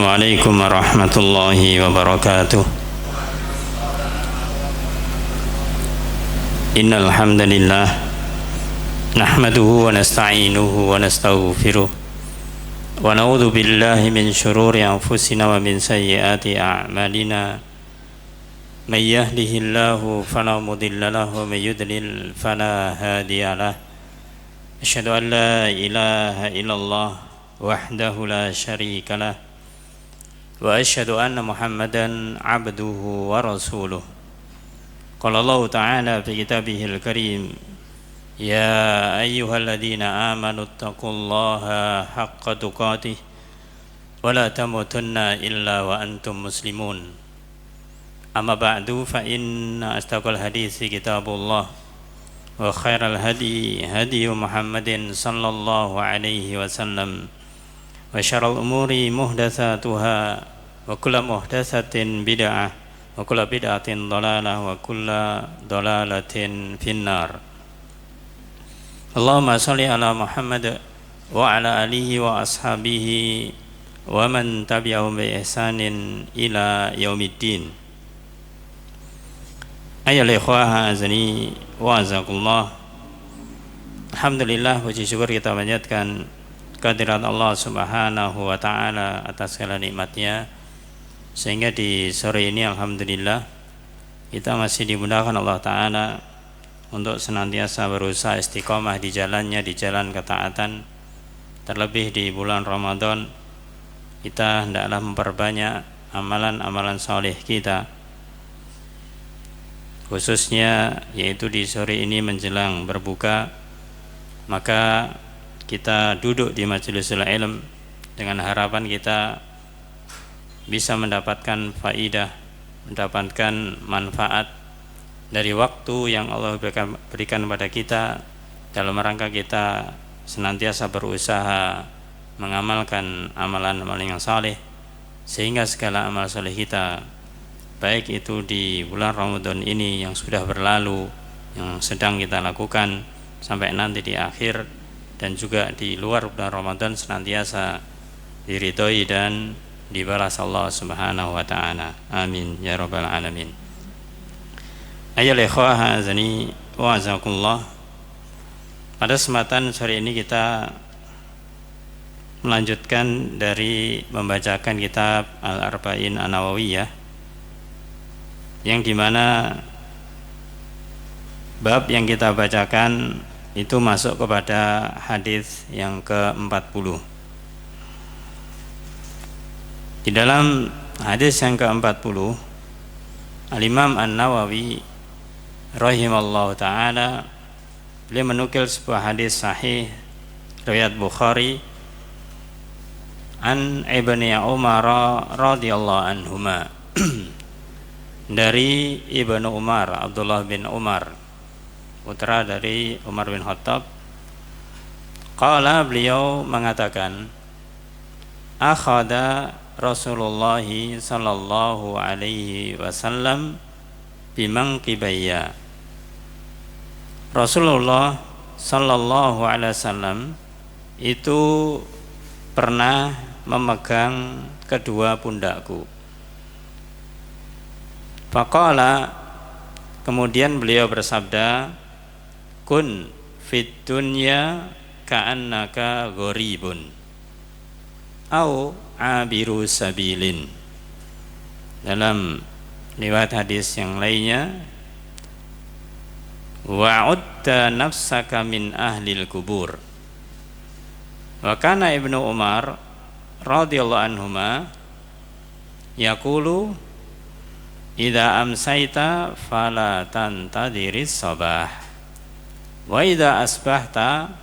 Assalamualaikum warahmatullahi wabarakatuh. Innal hamdalillah nahmaduhu wa nasta'inuhu wa nastaghfiruh wa na'udzu billahi min shururi anfusina wa min sayyiati a'malina. May yahdihillahu fala mudilla lahu wa may yudlil fala hadiya lahu. Asyhadu an la ilaha illallah wahdahu la syarika lah wa asyhadu anna Muhammadan abduhu wa rasuluh. Qala Allah ta'ala fi kitabihil karim, ya ayyuhalladzina amanu taqullaha haqqa tuqatih wa la tamutunna illa wa antum muslimun. Amma ba'du, fa inna astaqal hadisi kitabullah wa khairal hadi hadi Muhammadin sallallahu alaihi wasallam wa syarrul umuri muhdatsatuha wa kullu muhdatsatin bid'ah wa kullu bid'atin dhalalah wa kullu dhalalatin finnar. Allahumma shalli ala Muhammad wa ala alihi wa ashabihi wa man tabi'ahum bi ihsanin ila yaumiddin. Ayyuhal ikhwah azani wa azakumullah. Alhamdulillah, puji syukur kita panjatkan kehadirat Allah Subhanahu wa ta'ala atas segala nikmatnya, sehingga di sore ini alhamdulillah kita masih dimudahkan Allah ta'ala untuk senantiasa berusaha istiqomah di jalannya, di jalan ketaatan. Terlebih di bulan Ramadan, kita hendaklah memperbanyak amalan-amalan saleh kita, khususnya yaitu di sore ini menjelang berbuka. Maka kita duduk di majlisul ilm dengan harapan kita bisa mendapatkan faidah, mendapatkan manfaat dari waktu yang Allah berikan kepada kita, dalam rangka kita senantiasa berusaha mengamalkan amalan-amalan yang saleh, sehingga segala amal saleh kita, baik itu di bulan Ramadan ini yang sudah berlalu, yang sedang kita lakukan, sampai nanti di akhir, dan juga di luar bulan Ramadan, senantiasa diridhoi dan dibalas Allah Subhanahu wa ta'ala. Amin ya rabbal alamin. Ayyuhal ikhwah azani wa azakumullah. Pada kesempatan sore ini kita melanjutkan dari membacakan kitab Al-Arba'in An-Nawawiyah, yang dimana bab yang kita bacakan itu masuk kepada hadis yang ke-40. Di dalam hadis yang ke-40, Al-Imam An-Nawawi rahimallahu ta'ala, beliau menukil sebuah hadis sahih riwayat Bukhari an Ibni Umar radhiyallahu anhuma dari Ibnu Umar, Abdullah bin Umar, putra dari Umar bin Khattab. Qala, beliau mengatakan, akhada Rasulullah sallallahu alaihi wasallam bimangkibayya. Rasulullah sallallahu alaihi wasallam itu pernah memegang kedua pundakku. Faqala, kemudian beliau bersabda, kun fid dunya ka'annaka gharibun au abiru sabilin. Dalam riwayat hadis yang lainnya, wa'udda nafsaka min ahlil kubur. Wa kana Ibnu Umar radhiyallahu anhuma yaqulu, idza amsayta fala tantadhiris sabah wa idza asbahta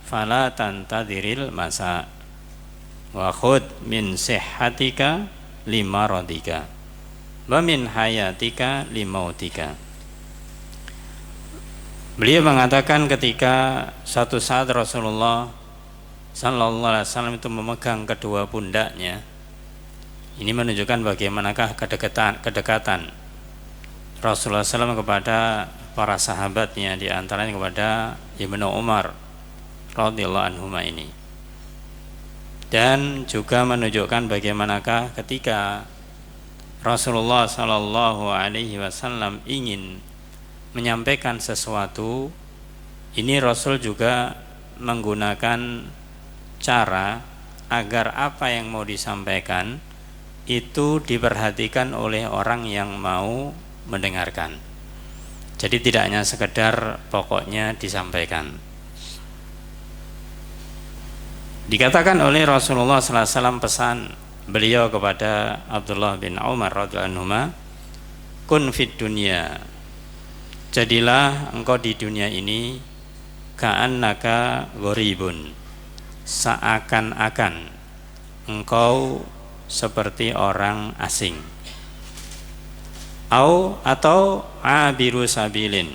fala tantadhiril masa wa khudh min sihhatika limaradika wa min hayatika limautika. Beliau mengatakan ketika suatu saat Rasulullah sallallahu alaihi wasallam itu memegang kedua pundaknya. Ini menunjukkan bagaimanakah kedekatan Rasulullah SAW kepada para sahabatnya, di antaranya kepada Ibnu Umar radhiyallahu anhuma ini. dan juga menunjukkan bagaimanakah ketika Rasulullah Shallallahu Alaihi Wasallam ingin menyampaikan sesuatu, ini Rasul juga menggunakan cara agar apa yang mau disampaikan itu diperhatikan oleh orang yang mau mendengarkan. Jadi tidak hanya sekedar pokoknya disampaikan. Dikatakan oleh Rasulullah SAW pesan beliau kepada Abdullah bin Umar radhiyallahu anhuma, kun fid dunya, jadilah engkau di dunia ini ka'annaka gharibun, seakan-akan engkau seperti orang asing, atau abiru sabilin,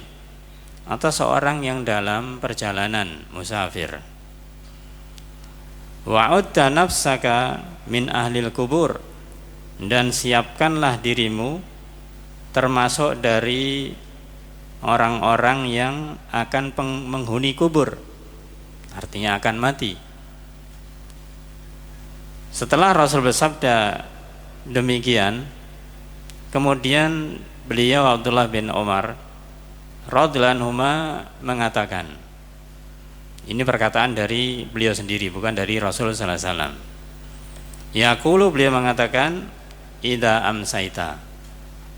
atau seorang yang dalam perjalanan musafir. Wa'udda nafsaka min ahlil kubur, dan siapkanlah dirimu termasuk dari orang-orang yang akan menghuni kubur, artinya akan mati. Setelah Rasul bersabda demikian, kemudian beliau Abdullah bin Umar radhiyallahu anhuma mengatakan, ini perkataan dari beliau sendiri, bukan dari Rasul sallallahu alaihi wasallam. Yaqulu, beliau mengatakan, idza amsaita,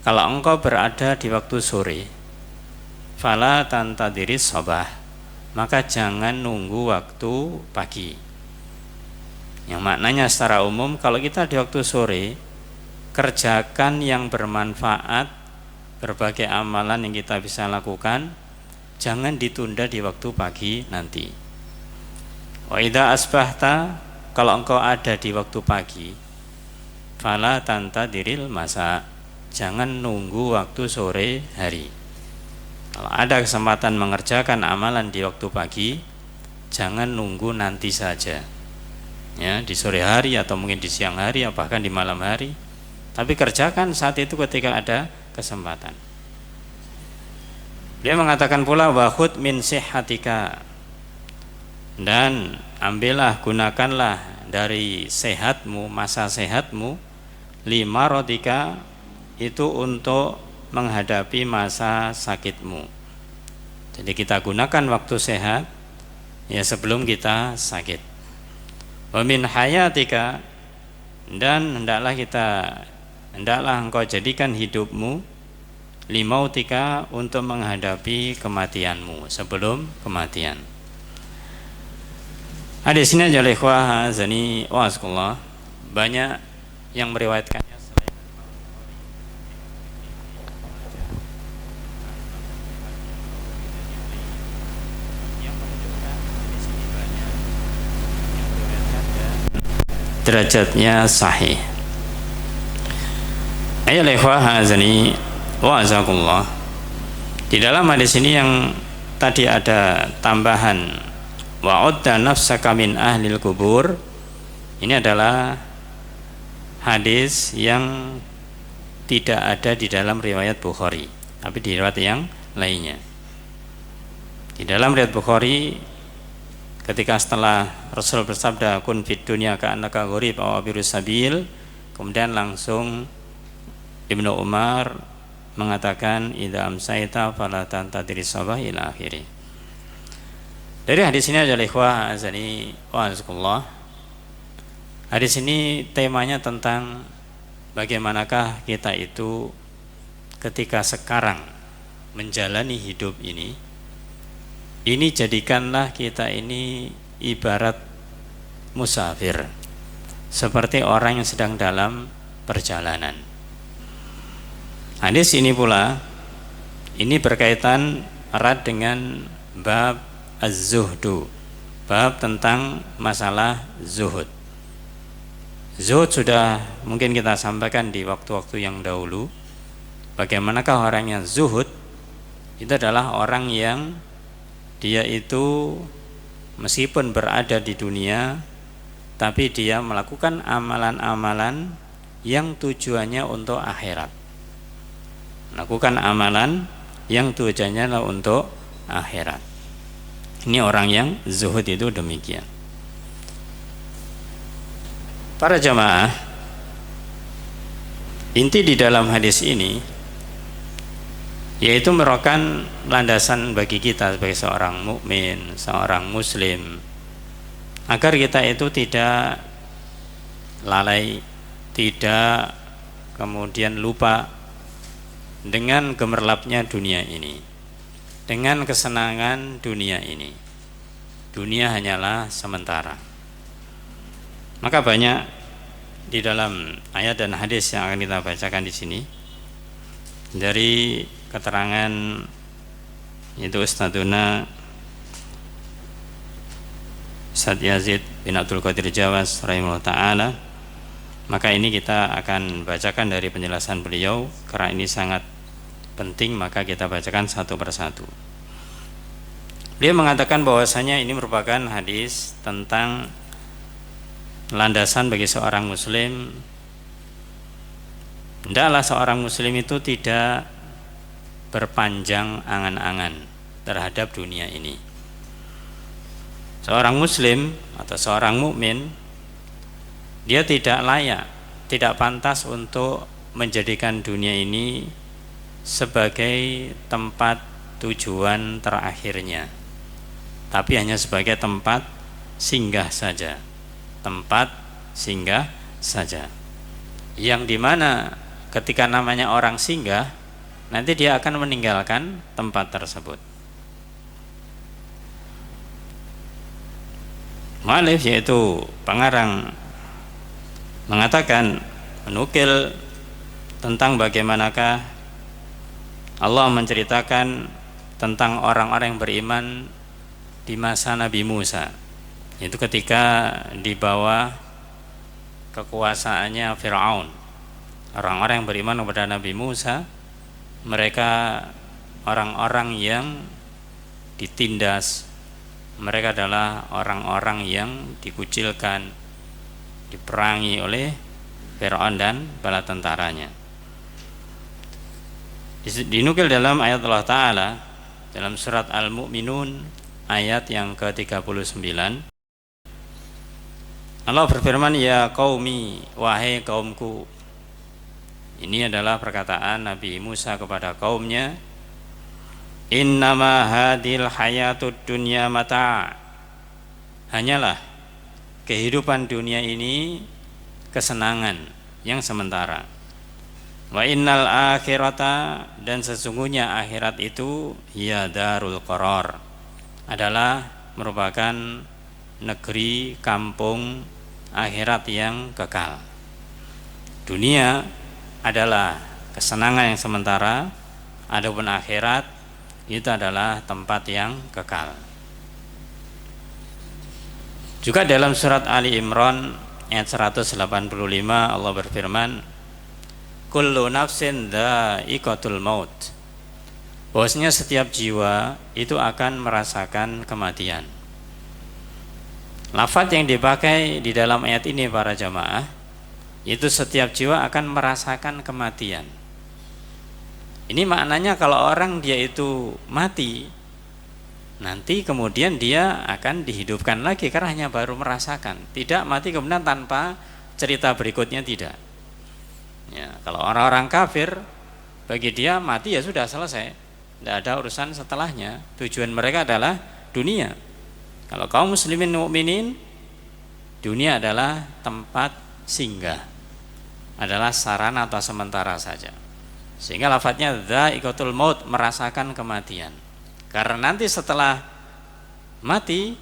kalau engkau berada di waktu sore, fala tantadiris sabah, maka jangan nunggu waktu pagi. Yang maknanya secara umum, kalau kita di waktu sore, kerjakan yang bermanfaat, berbagai amalan yang kita bisa lakukan, jangan ditunda di waktu pagi nanti. Wa idza asbahta, kalau engkau ada di waktu pagi, fala tantadiril masa, jangan nunggu waktu sore hari. Kalau ada kesempatan mengerjakan amalan di waktu pagi, jangan nunggu nanti saja, ya, di sore hari atau mungkin di siang hari atau bahkan di malam hari, tapi kerjakan saat itu ketika ada kesempatan. Dia mengatakan pula, wahud min sihhatika, dan ambillah, gunakanlah dari sehatmu, masa sehatmu, lima rodika, itu untuk menghadapi masa sakitmu. Jadi kita gunakan waktu sehat ya sebelum kita sakit. Wa min hayatika, dan hendaklah engkau jadikan hidupmu, limautika, untuk menghadapi kematianmu, sebelum kematian. Hadis ini adalah ikhwah azani wa azkullah, banyak yang meriwayatkannya selain yang menunjukkan hadis ini banyak yang meriwayatkan dan derajatnya sahih. Ayolah ikhwah azani wa azakullah, di dalam hadis ini yang tadi ada tambahan wa'udda nafsaka min ahlil kubur, ini adalah hadis yang tidak ada di dalam riwayat Bukhari, tapi di riwayat yang lainnya. Di dalam riwayat Bukhari, ketika setelah Rasul bersabda kun fid dunya ka'annaka gharib aw abirus sabil, kemudian langsung Ibnu Umar mengatakan idza amsaita fala tantadiris sabah ila akhiri. Dari hadis ini adalah ikhwah azani wa azakullah, hadis ini temanya tentang bagaimanakah kita itu ketika sekarang menjalani hidup ini jadikanlah kita ini ibarat musafir, seperti orang yang sedang dalam perjalanan. Hadis ini pula ini berkaitan erat dengan bab az-zuhdu, bab tentang masalah zuhud. Zuhud sudah mungkin kita sampaikan di waktu-waktu yang dahulu. Bagaimanakah orang yang zuhud? Itu adalah orang yang dia itu meskipun berada di dunia, tapi dia melakukan amalan-amalan yang tujuannya untuk akhirat. Melakukan amalan yang tujuannya untuk akhirat. Ini orang yang zuhud itu demikian. Para jamaah, inti di dalam hadis ini yaitu merupakan landasan bagi kita sebagai seorang mukmin, seorang muslim, agar kita itu tidak lalai, tidak kemudian lupa dengan gemerlapnya dunia ini, dengan kesenangan dunia ini. Dunia hanyalah sementara. Maka banyak di dalam ayat dan hadis yang akan kita bacakan di sini dari keterangan yaitu Ustadzuna Ustadz Yazid bin Abdul Qadir Jawas rahimahullah ta'ala. Maka ini kita akan bacakan dari penjelasan beliau, karena ini sangat penting, maka kita bacakan satu persatu. Beliau mengatakan bahwasanya ini merupakan hadis tentang landasan bagi seorang muslim. Hendaklah seorang muslim itu tidak berpanjang angan-angan terhadap dunia ini. Seorang muslim atau seorang mukmin, dia tidak layak, tidak pantas untuk menjadikan dunia ini sebagai tempat tujuan terakhirnya, tapi hanya sebagai tempat singgah saja. Tempat singgah saja, yang dimana ketika namanya orang singgah, nanti dia akan meninggalkan tempat tersebut. Mu'allif yaitu pengarang mengatakan, menukil tentang bagaimanakah Allah menceritakan tentang orang-orang yang beriman di masa Nabi Musa, itu ketika di bawah kekuasaannya Fir'aun. Orang-orang yang beriman kepada Nabi Musa, mereka orang-orang yang ditindas, mereka adalah orang-orang yang dikucilkan, diperangi oleh Fir'aun dan bala tentaranya. Dinukil dalam ayat Allah Ta'ala dalam surat Al-Mu'minun ayat yang ke-39, Allah berfirman, ya qaumi, wahai kaumku. Ini adalah perkataan Nabi Musa kepada kaumnya, innama hadil hayatud dunya mata'. Hanyalah kehidupan dunia ini kesenangan yang sementara. Wa innal akhirata, dan sesungguhnya akhirat itu ya darul qarar, adalah merupakan negeri kampung akhirat yang kekal. Dunia adalah kesenangan yang sementara, adapun akhirat itu adalah tempat yang kekal. Juga dalam surat Ali Imran ayat 185 Allah berfirman, kullu nafsin dha'iqatul maut, bahwasanya setiap jiwa itu akan merasakan kematian. Lafaz yang dipakai di dalam ayat ini para jamaah, itu setiap jiwa akan merasakan kematian. Ini maknanya kalau orang dia itu mati, nanti kemudian dia akan dihidupkan lagi, karena hanya baru merasakan, tidak mati kemudian tanpa cerita berikutnya, tidak. Ya, kalau orang-orang kafir, bagi dia mati ya sudah selesai, tidak ada urusan setelahnya. Tujuan mereka adalah dunia. Kalau kaum muslimin mukminin, dunia adalah tempat singgah, adalah sarana atau sementara saja. Sehingga lafadznya dha'iqatul maut, merasakan kematian. Karena nanti setelah mati,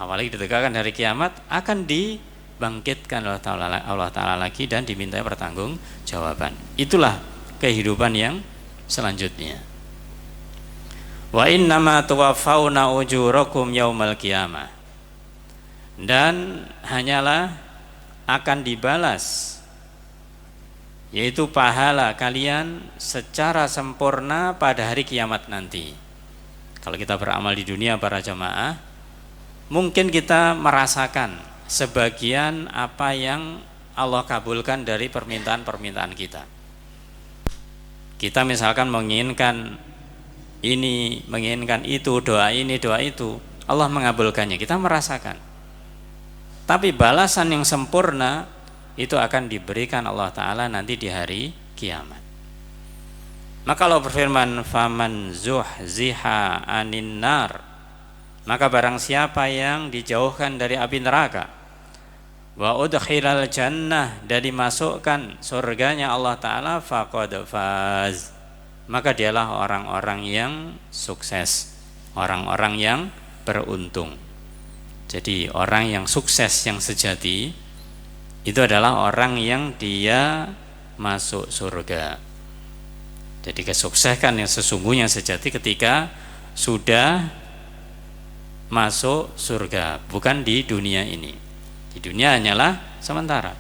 apalagi ditegakkan dari kiamat, akan dibangkitkan Allah Ta'ala lagi dan diminta pertanggung jawaban. Itulah kehidupan yang selanjutnya. Wa innama tuwaffawna ujurakum yaumal qiyamah, dan hanyalah akan dibalas, yaitu pahala kalian secara sempurna pada hari kiamat nanti. Kalau kita beramal di dunia para jamaah, mungkin kita merasakan sebagian apa yang Allah kabulkan dari permintaan-permintaan kita. Kita misalkan menginginkan ini, menginginkan itu, doa ini, doa itu, Allah mengabulkannya, kita merasakan. Tapi balasan yang sempurna itu akan diberikan Allah Ta'ala nanti di hari kiamat. Maka Allah berfirman, faman zuhziha anin nar, maka barang siapa yang dijauhkan dari api neraka, wa udkhilal jannah, dan dimasukkan surganya Allah Ta'ala, faqad faz, maka dialah orang-orang yang sukses, orang-orang yang beruntung. Jadi orang yang sukses yang sejati itu adalah orang yang dia masuk surga. Jadi kesuksesan yang sesungguhnya sejati ketika sudah masuk surga, bukan di dunia ini. Di dunia hanyalah sementara.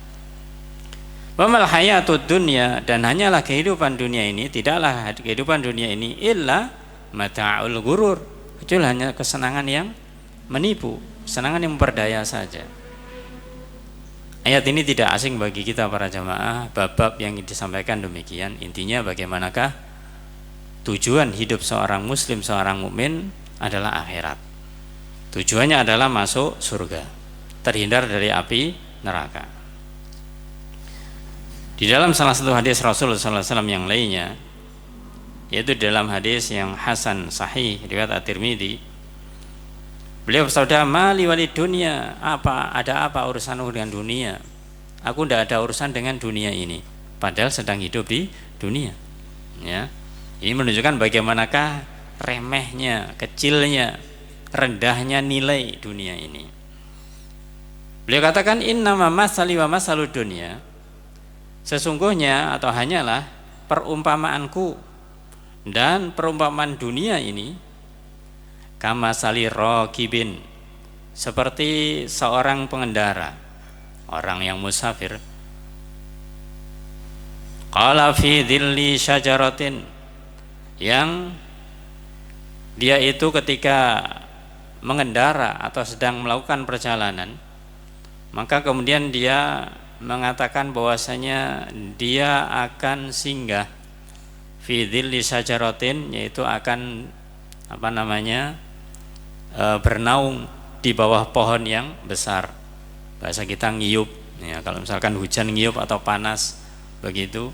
Wa mal hayatud dunya, dan hanyalah kehidupan dunia ini, tidaklah kehidupan dunia ini illa mata'ul ghurur, kecuali hanya kesenangan yang menipu, kesenangan yang memperdaya saja. Ayat ini tidak asing bagi kita para jamaah. Bab yang disampaikan demikian. Intinya bagaimanakah tujuan hidup seorang muslim, seorang mukmin adalah akhirat. Tujuannya adalah masuk surga, terhindar dari api neraka. Di dalam salah satu hadis Rasulullah SAW yang lainnya, yaitu dalam hadis yang hasan sahih riwayat At-Tirmidzi, beliau bersabda, mali walid dunia, ada apa urusanmu dengan dunia? Aku tidak ada urusan dengan dunia ini, padahal sedang hidup di dunia. Ya, ini menunjukkan bagaimanakah remehnya, kecilnya, rendahnya nilai dunia ini. Beliau katakan, innama masali wa masalud dunia, sesungguhnya atau hanyalah perumpamaanku dan perumpamaan dunia ini, kama sali raqibin, seperti seorang pengendara, orang yang musafir, qala fi dhilli syajaratin, yang dia itu ketika mengendara atau sedang melakukan perjalanan, maka kemudian dia mengatakan bahwasanya dia akan singgah fi dhilli syajaratin, yaitu akan bernaung di bawah pohon yang besar. Bahasa kita ngiyup ya, kalau misalkan hujan ngiyup atau panas begitu.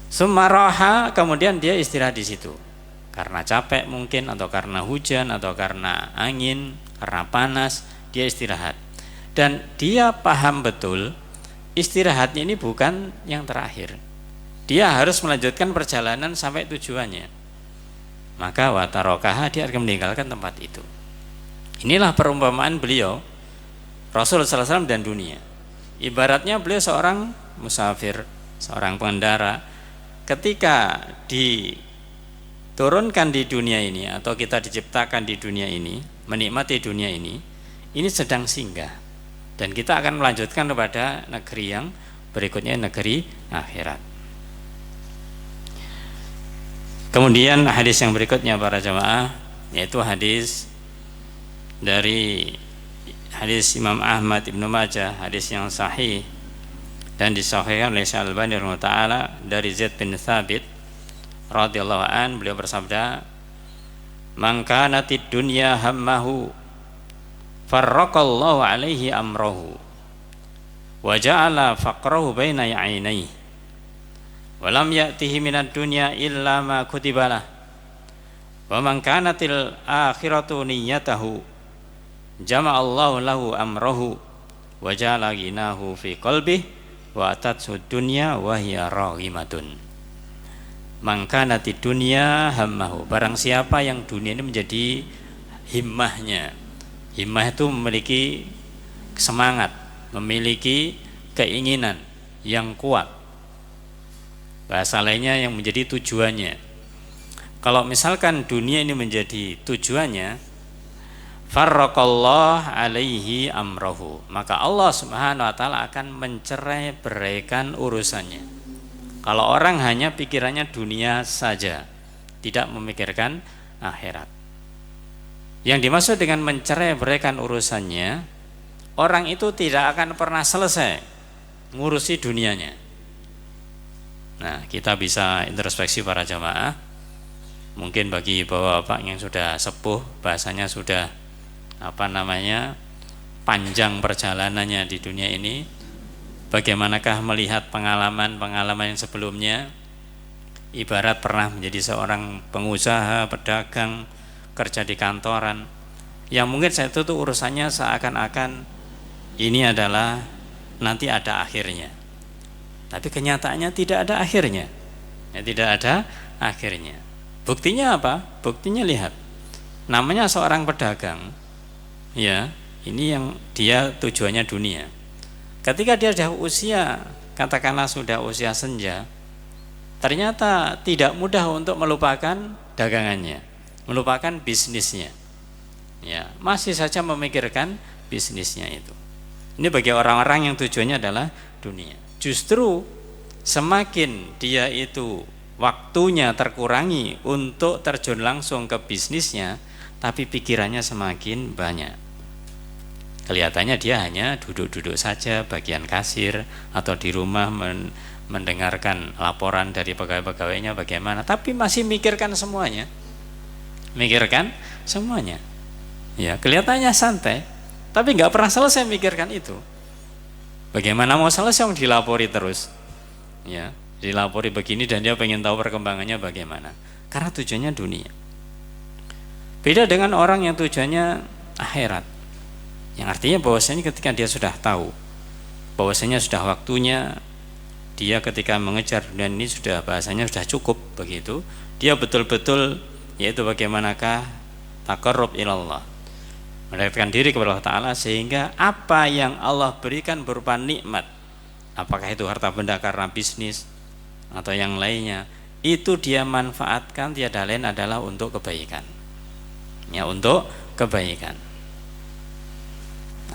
Sumaraha, kemudian dia istirahat di situ karena capek mungkin, atau karena hujan, atau karena angin, karena panas, dia istirahat. Dan dia paham betul istirahatnya ini bukan yang terakhir, dia harus melanjutkan perjalanan sampai tujuannya. Maka watarokaha, dia akan meninggalkan tempat itu. Inilah perumpamaan beliau Rasulullah SAW dan dunia. Ibaratnya beliau seorang musafir, seorang pengendara. Ketika diturunkan di dunia ini, atau kita diciptakan di dunia ini, menikmati dunia ini sedang singgah, dan kita akan melanjutkan kepada negeri yang berikutnya, negeri akhirat. Kemudian hadis yang berikutnya para jamaah, yaitu hadis dari hadis Imam Ahmad Ibnu Majah, hadis yang sahih dan disahihkan oleh Syekh Al-Albani rahimahullah dari Zaid bin Thabit radhiyallahu an, beliau bersabda, man kanatid dunya hammahu farraqallahu alaihi amrahu wa ja'ala faqrahu baina ya'inaihi wa lam ya'tihi minad dunya illa ma kutibalah wa man kanatil akhiratu niyyatahu jama'allahu lahu amrahu wa ja'ala ghinahu fi qalbihi wa atatsu dunya wa hiya raghimatun. Man kanatid dunya hammahu, barang siapa yang dunia ini menjadi himmahnya. Himmah itu memiliki semangat, memiliki keinginan yang kuat. Bahasa lainnya yang menjadi tujuannya. Kalau misalkan dunia ini menjadi tujuannya, farraqallah alaihi amrahu, maka Allah Subhanahu wa taala akan mencerai beraikan urusannya. Kalau orang hanya pikirannya dunia saja, tidak memikirkan akhirat. Yang dimaksud dengan mencerai beraikan urusannya, orang itu tidak akan pernah selesai ngurusi dunianya. Nah, kita bisa introspeksi para jamaah. Mungkin bagi bapak-bapak yang sudah sepuh, bahasanya sudah panjang perjalanannya di dunia ini, bagaimanakah melihat pengalaman-pengalaman yang sebelumnya, ibarat pernah menjadi seorang pengusaha, pedagang, kerja di kantoran, yang mungkin saya itu tuh urusannya seakan-akan ini adalah nanti ada akhirnya, tapi kenyataannya tidak ada akhirnya, ya, tidak ada akhirnya. Buktinya apa? Buktinya lihat, namanya seorang pedagang, ya, ini yang dia tujuannya dunia. Ketika dia sudah usia, katakanlah sudah usia senja, ternyata tidak mudah untuk melupakan dagangannya, melupakan bisnisnya, ya, masih saja memikirkan bisnisnya itu. Ini bagi orang-orang yang tujuannya adalah dunia. Justru semakin dia itu waktunya terkurangi untuk terjun langsung ke bisnisnya, tapi pikirannya semakin banyak. Kelihatannya dia hanya duduk-duduk saja bagian kasir atau di rumah mendengarkan laporan dari pegawai-pegawainya bagaimana, tapi masih mikirkan semuanya. Mikirkan semuanya. Ya, kelihatannya santai, tapi nggak pernah selesai mikirkan itu. Bagaimana mau selesai yang dilapori terus? Ya, dilapori begini dan dia pengen tahu perkembangannya bagaimana. Karena tujuannya dunia. Beda dengan orang yang tujuannya akhirat. Yang artinya bahwasanya ketika dia sudah tahu bahwasanya sudah waktunya dia ketika mengejar dunia ini sudah bahasanya sudah cukup begitu, dia betul-betul yaitu bagaimanakah taqarrub ilallah, mendekatkan diri kepada Allah Ta'ala, sehingga apa yang Allah berikan berupa nikmat, apakah itu harta benda karena bisnis atau yang lainnya, itu dia manfaatkan tiada lain adalah untuk kebaikan, ya, untuk kebaikan.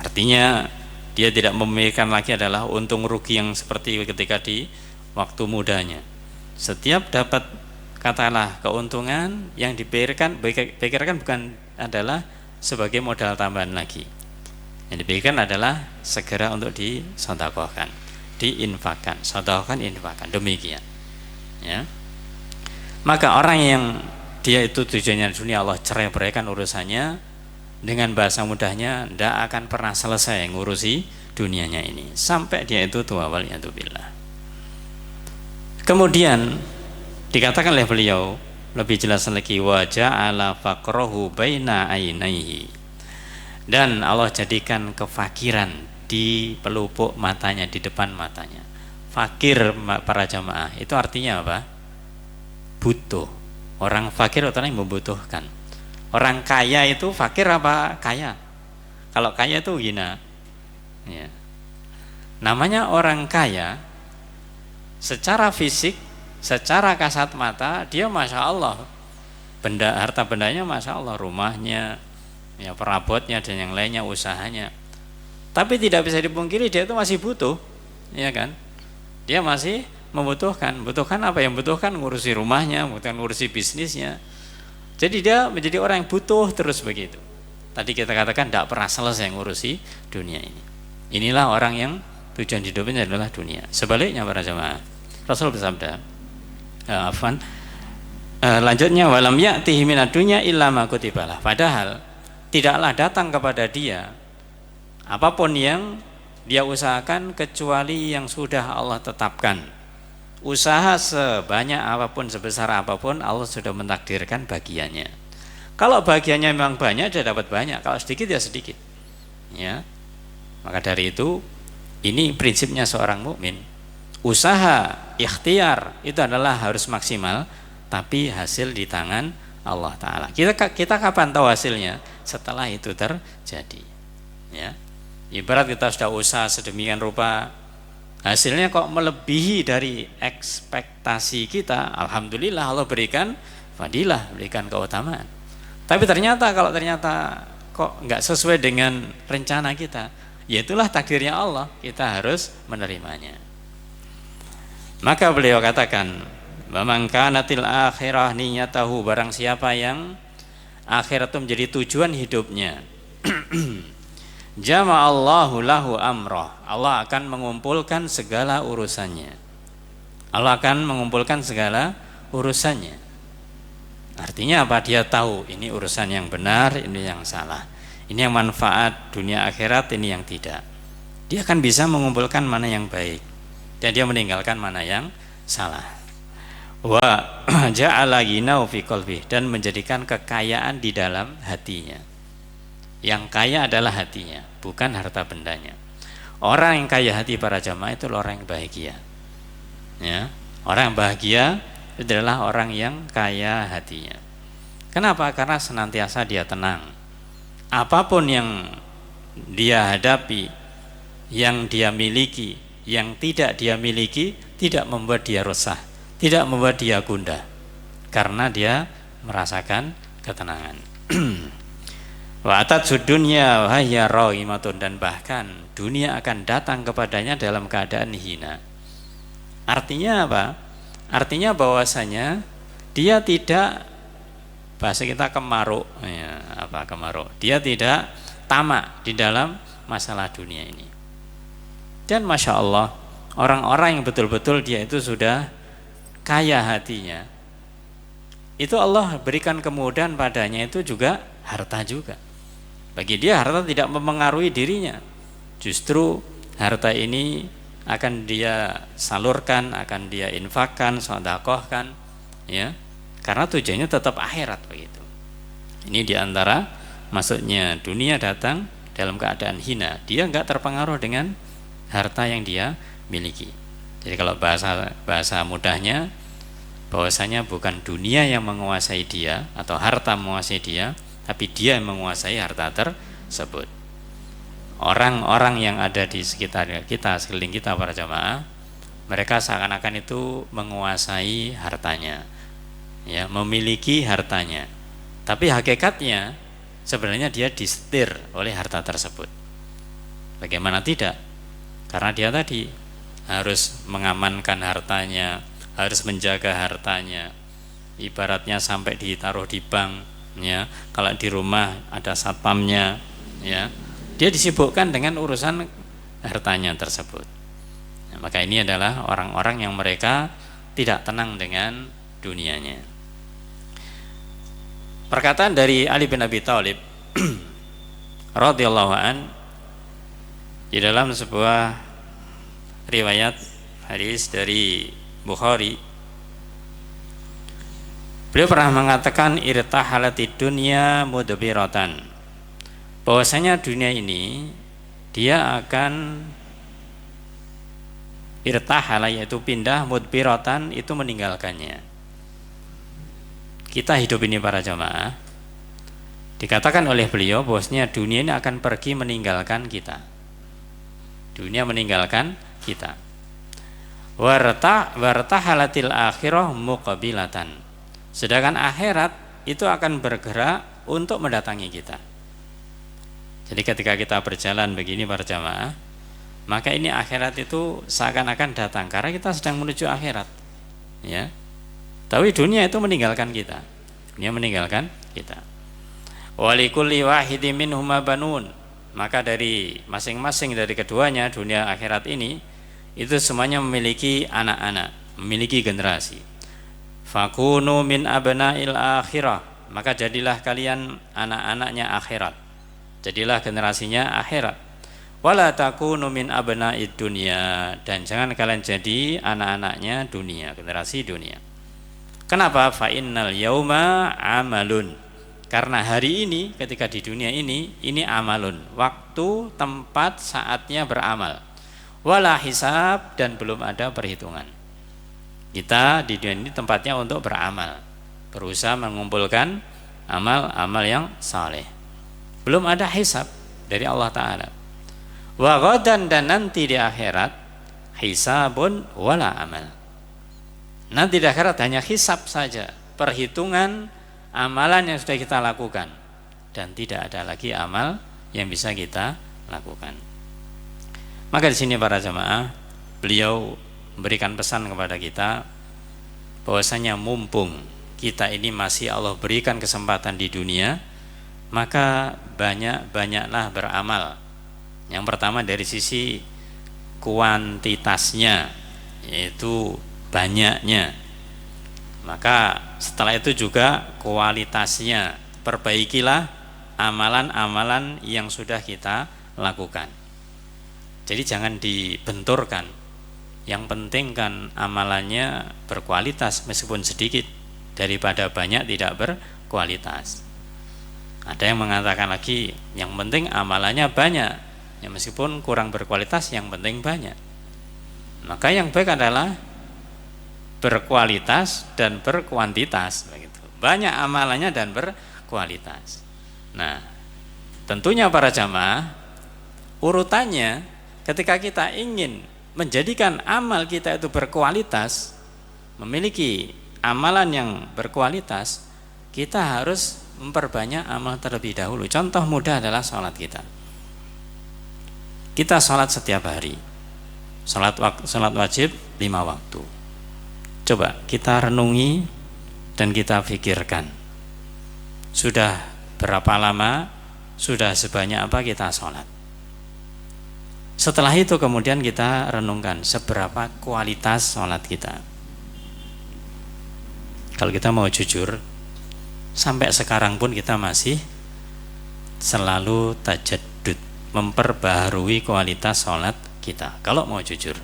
Artinya dia tidak memikirkan lagi adalah untung rugi yang seperti ketika di waktu mudanya. Setiap dapat katakanlah keuntungan yang dipikirkan bukan adalah sebagai modal tambahan lagi. Yang dipikirkan adalah segera untuk disedekahkan, diinfakkan, sedekahkan, infakkan, demikian. Ya. Maka orang yang dia itu tujuannya dunia, Allah cerai-beraikan urusannya, dengan bahasa mudahnya tidak akan pernah selesai ngurusi dunianya ini sampai dia itu tua, waliyadzubillah. Kemudian dikatakan oleh beliau lebih jelas lagi, wa ja'ala faqrahu baina ainaihi, dan Allah jadikan kefakiran di pelupuk matanya, di depan matanya. Fakir para jamaah itu artinya apa? Butuh. Orang fakir otomatis membutuhkan. Orang kaya itu fakir apa kaya? Kalau kaya itu hina. Ya. Namanya orang kaya secara fisik, secara kasat mata dia masya Allah, harta bendanya masya Allah, rumahnya, ya, perabotnya dan yang lainnya, usahanya. Tapi tidak bisa dipungkiri dia itu masih butuh, ya kan? Dia masih membutuhkan apa yang membutuhkan? Ngurusi rumahnya, membutuhkan ngurusi bisnisnya. Jadi dia menjadi orang yang butuh terus begitu. Tadi kita katakan tidak pernah selesai ngurusi dunia ini. Inilah orang yang tujuan hidupnya adalah dunia. Sebaliknya para jemaah, Rasul bersabda, lanjutnya, walam ya'tihi minad dunya illa ma kutibalah. Padahal tidaklah datang kepada dia apapun yang dia usahakan kecuali yang sudah Allah tetapkan. Usaha sebanyak apapun, sebesar apapun, Allah sudah mentakdirkan bagiannya. Kalau bagiannya memang banyak, dia dapat banyak. Kalau sedikit, ya sedikit. Ya, maka dari itu, ini prinsipnya seorang mukmin. Usaha, ikhtiar itu adalah harus maksimal, tapi hasil di tangan Allah Ta'ala. Kita kapan tahu hasilnya? Setelah itu terjadi. Ya, ibarat kita sudah usaha sedemikian rupa, hasilnya kok melebihi dari ekspektasi kita, alhamdulillah Allah berikan fadilah, berikan keutamaan. Tapi ternyata kalau kok nggak sesuai dengan rencana kita, ya itulah takdirnya Allah, kita harus menerimanya. Maka beliau katakan, "Man kanatil akhirah niyatahu", barang siapa yang akhirat itu menjadi tujuan hidupnya, jama'allahu lahu amrah, Allah akan mengumpulkan segala urusannya. Allah akan mengumpulkan segala urusannya. Artinya apa? Dia tahu ini urusan yang benar, ini yang salah. Ini yang manfaat dunia akhirat, ini yang tidak. Dia akan bisa mengumpulkan mana yang baik dan dia meninggalkan mana yang salah. Wa ja'ala ghinahu fi qalbi, dan menjadikan kekayaan di dalam hatinya. Yang kaya adalah hatinya, bukan harta bendanya. Orang yang kaya hati para jamaah itu orang yang bahagia. Ya, orang yang bahagia itu adalah orang yang kaya hatinya. Kenapa? Karena senantiasa dia tenang. Apapun yang dia hadapi, yang dia miliki, yang tidak dia miliki, tidak membuat dia resah, tidak membuat dia gundah, karena dia merasakan ketenangan. Wa atat dunya wa hiya rahimatun, dan bahkan dunia akan datang kepadanya dalam keadaan hina. Artinya apa? Artinya bahwasanya dia tidak, bahasa kita kemaruk, ya, apa kemaruk? Dia tidak tamak di dalam masalah dunia ini. Dan masya Allah, orang-orang yang betul-betul dia itu sudah kaya hatinya, itu Allah berikan kemudahan padanya itu juga harta juga. Bagi dia harta tidak mempengaruhi dirinya. Justru harta ini akan dia salurkan, akan dia infakkan, sedekahkan, ya. Karena tujuannya tetap akhirat begitu. Ini diantara maksudnya dunia datang dalam keadaan hina. Dia enggak terpengaruh dengan harta yang dia miliki. Jadi kalau bahasa mudahnya, bahwasanya bukan dunia yang menguasai dia atau harta menguasai dia, tapi dia yang menguasai harta tersebut. Orang-orang yang ada di sekitar kita, sekeliling kita para jamaah, mereka seakan-akan itu menguasai hartanya, ya, memiliki hartanya, tapi hakikatnya sebenarnya dia disetir oleh harta tersebut. Bagaimana tidak? Karena dia tadi harus mengamankan hartanya, harus menjaga hartanya, ibaratnya sampai ditaruh di bank, ya. Kalau di rumah ada satpamnya, ya, dia disibukkan dengan urusan hartanya tersebut. Nah, maka ini adalah orang-orang yang mereka tidak tenang dengan dunianya. Perkataan dari Ali bin Abi Thalib radhiyallahu an di dalam sebuah riwayat hadis dari Bukhari, beliau pernah mengatakan irtahalatid dunya mudbiratan, bahwasanya dunia ini dia akan irtahala, yaitu pindah, mudbiratan itu meninggalkannya. Kita hidup ini para jamaah, dikatakan oleh beliau bahwasanya dunia ini akan pergi meninggalkan kita. Dunia meninggalkan kita. Wartahalatil akhirah muqabilatan, sedangkan akhirat itu akan bergerak untuk mendatangi kita. Jadi ketika kita berjalan begini para jamaah, maka ini akhirat itu seakan-akan datang karena kita sedang menuju akhirat, ya. Tapi dunia itu meninggalkan kita. Dunia meninggalkan kita. Walikulli wahidin minhuma banun, maka dari masing-masing dari keduanya, dunia akhirat ini, itu semuanya memiliki anak-anak, memiliki generasi. Fakunu min abna'il akhirah, maka jadilah kalian anak-anaknya akhirat, jadilah generasinya akhirat. Wala takunu min abna'id dunya, dan jangan kalian jadi anak-anaknya dunia, generasi dunia. Kenapa? Fa innal yauma amalun, karena hari ini ketika di dunia ini amalun, waktu, tempat, saatnya beramal. Wala hisab, dan belum ada perhitungan. Kita di dunia ini tempatnya untuk beramal, berusaha mengumpulkan amal-amal yang saleh. Belum ada hisab dari Allah Ta'ala. Wa ghadan, dan nanti di akhirat hisabun wala amal. Nanti di akhirat hanya hisab saja, perhitungan amalan yang sudah kita lakukan, dan tidak ada lagi amal yang bisa kita lakukan. Maka di sini para jamaah, beliau memberikan pesan kepada kita bahwasanya mumpung kita ini masih Allah berikan kesempatan di dunia, maka banyak-banyaklah beramal. Yang pertama dari sisi kuantitasnya, yaitu banyaknya. Maka setelah itu juga kualitasnya, perbaikilah amalan-amalan yang sudah kita lakukan. Jadi jangan dibenturkan. Yang penting kan amalannya berkualitas meskipun sedikit, daripada banyak tidak berkualitas. Ada yang mengatakan lagi, yang penting amalannya banyak, ya meskipun kurang berkualitas, yang penting banyak. Maka yang baik adalah berkualitas dan berkuantitas, begitu. Banyak amalannya dan berkualitas. Nah, tentunya para jamaah, urutannya ketika kita ingin menjadikan amal kita itu berkualitas, memiliki amalan yang berkualitas, kita harus memperbanyak amal terlebih dahulu. Contoh mudah adalah sholat kita. Kita sholat setiap hari, sholat wajib 5 waktu. Coba kita renungi dan kita pikirkan, sudah berapa lama, sudah sebanyak apa kita sholat. Setelah itu kemudian kita renungkan seberapa kualitas sholat kita. Kalau kita mau jujur, sampai sekarang pun kita masih selalu tajaddud, memperbaharui kualitas sholat kita. Kalau mau jujur,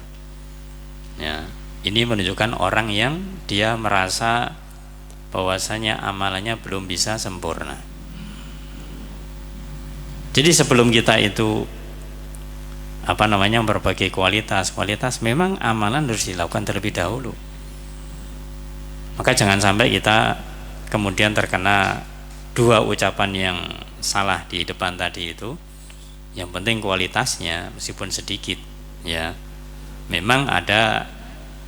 ya, ini menunjukkan orang yang dia merasa bahwasanya amalannya belum bisa sempurna. Jadi sebelum kita itu berbagai kualitas, memang amalan harus dilakukan terlebih dahulu. Maka jangan sampai kita kemudian terkena dua ucapan yang salah di depan tadi itu. Yang penting kualitasnya meskipun sedikit, ya. Memang ada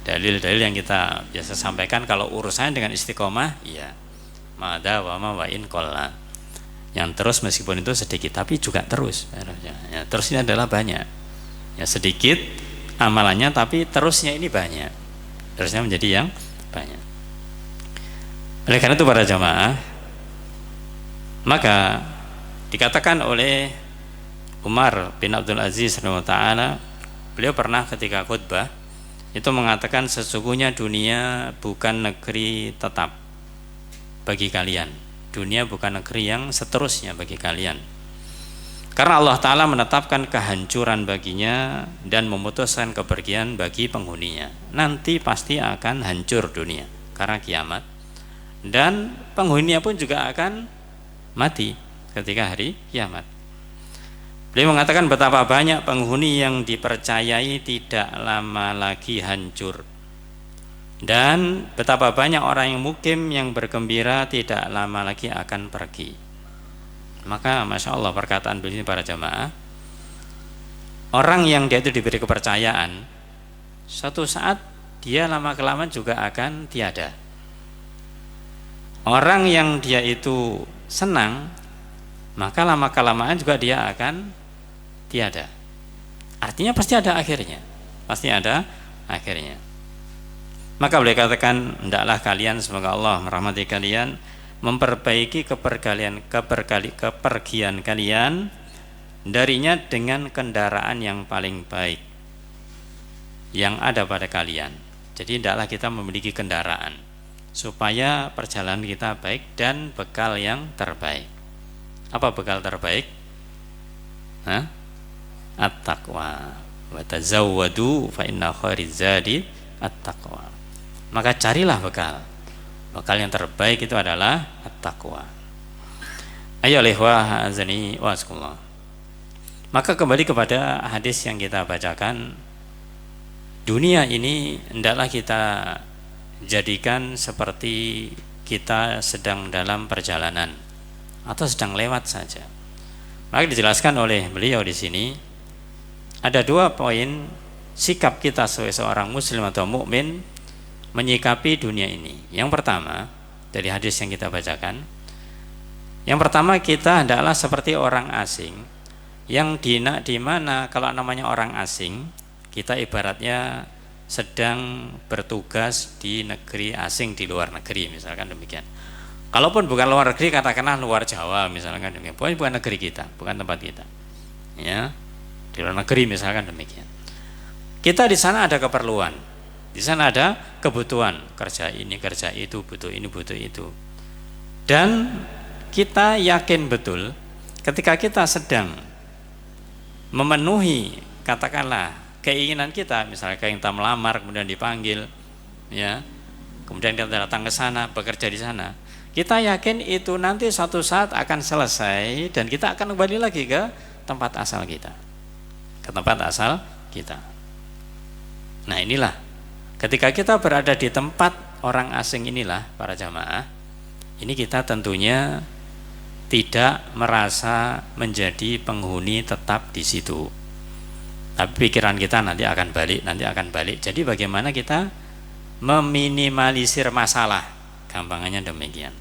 dalil-dalil yang kita biasa sampaikan kalau urusan dengan istiqomah, ya. Mada wa ma wa in qalla. Yang terus meskipun itu sedikit tapi juga terus. Ya, terus ini adalah banyak. Ya, sedikit amalannya tapi terusnya ini banyak. Terusnya menjadi yang banyak. Oleh karena itu para jamaah, maka dikatakan oleh Umar bin Abdul Aziz radhiyallahu, beliau pernah ketika khutbah itu mengatakan, sesungguhnya dunia bukan negeri tetap bagi kalian. Dunia bukan negeri yang seterusnya bagi kalian. Karena Allah Ta'ala menetapkan kehancuran baginya dan memutuskan kepergian bagi penghuninya. Nanti pasti akan hancur dunia karena kiamat. Dan penghuninya pun juga akan mati ketika hari kiamat. Beliau mengatakan betapa banyak penghuni yang dipercayai tidak lama lagi hancur, dan betapa banyak orang yang mukim yang bergembira tidak lama lagi akan pergi. Maka Masya Allah perkataan beliau para jamaah, orang yang dia itu diberi kepercayaan, suatu saat dia lama-kelamaan juga akan tiada. Orang yang dia itu senang, maka lama-kelamaan juga dia akan tiada. Artinya pasti ada akhirnya. Pasti ada akhirnya. Maka boleh katakan, hendaklah kalian, semoga Allah merahmati kalian, memperbaiki kepergian kalian darinya dengan kendaraan yang paling baik yang ada pada kalian. Jadi hendaklah kita memiliki kendaraan supaya perjalanan kita baik dan bekal yang terbaik. Apa bekal terbaik? At-taqwa. Wa tazawwadu fa inna khairaz zadi at-taqwa. Maka carilah bekal. Bekal yang terbaik itu adalah at-taqwa. Ayo ikhwah azani wasqullah. Maka kembali kepada hadis yang kita bacakan, dunia ini hendaklah kita jadikan seperti kita sedang dalam perjalanan atau sedang lewat saja. Maka dijelaskan oleh beliau di sini ada 2 poin sikap kita sebagai seorang muslim atau mukmin menyikapi dunia ini. Yang pertama dari hadis yang kita bacakan, yang pertama kita hendaklah seperti orang asing yang di mana kalau namanya orang asing, kita ibaratnya sedang bertugas di negeri asing, di luar negeri misalkan demikian. Kalaupun bukan luar negeri, katakanlah luar Jawa misalkan demikian, bukan negeri kita, bukan tempat kita, ya, di luar negeri misalkan demikian. Kita di sana ada keperluan, di sana ada kebutuhan, kerja ini kerja itu, butuh ini butuh itu, dan kita yakin betul ketika kita sedang memenuhi katakanlah keinginan kita, misalnya kita melamar kemudian dipanggil, ya, kemudian kita datang ke sana, bekerja di sana, kita yakin itu nanti suatu saat akan selesai dan kita akan kembali lagi ke tempat asal kita, ke tempat asal kita. Nah inilah ketika kita berada di tempat orang asing inilah para jamaah, ini kita tentunya tidak merasa menjadi penghuni tetap di situ, tapi pikiran kita nanti akan balik. Jadi bagaimana kita meminimalisir masalah, gampangannya demikian,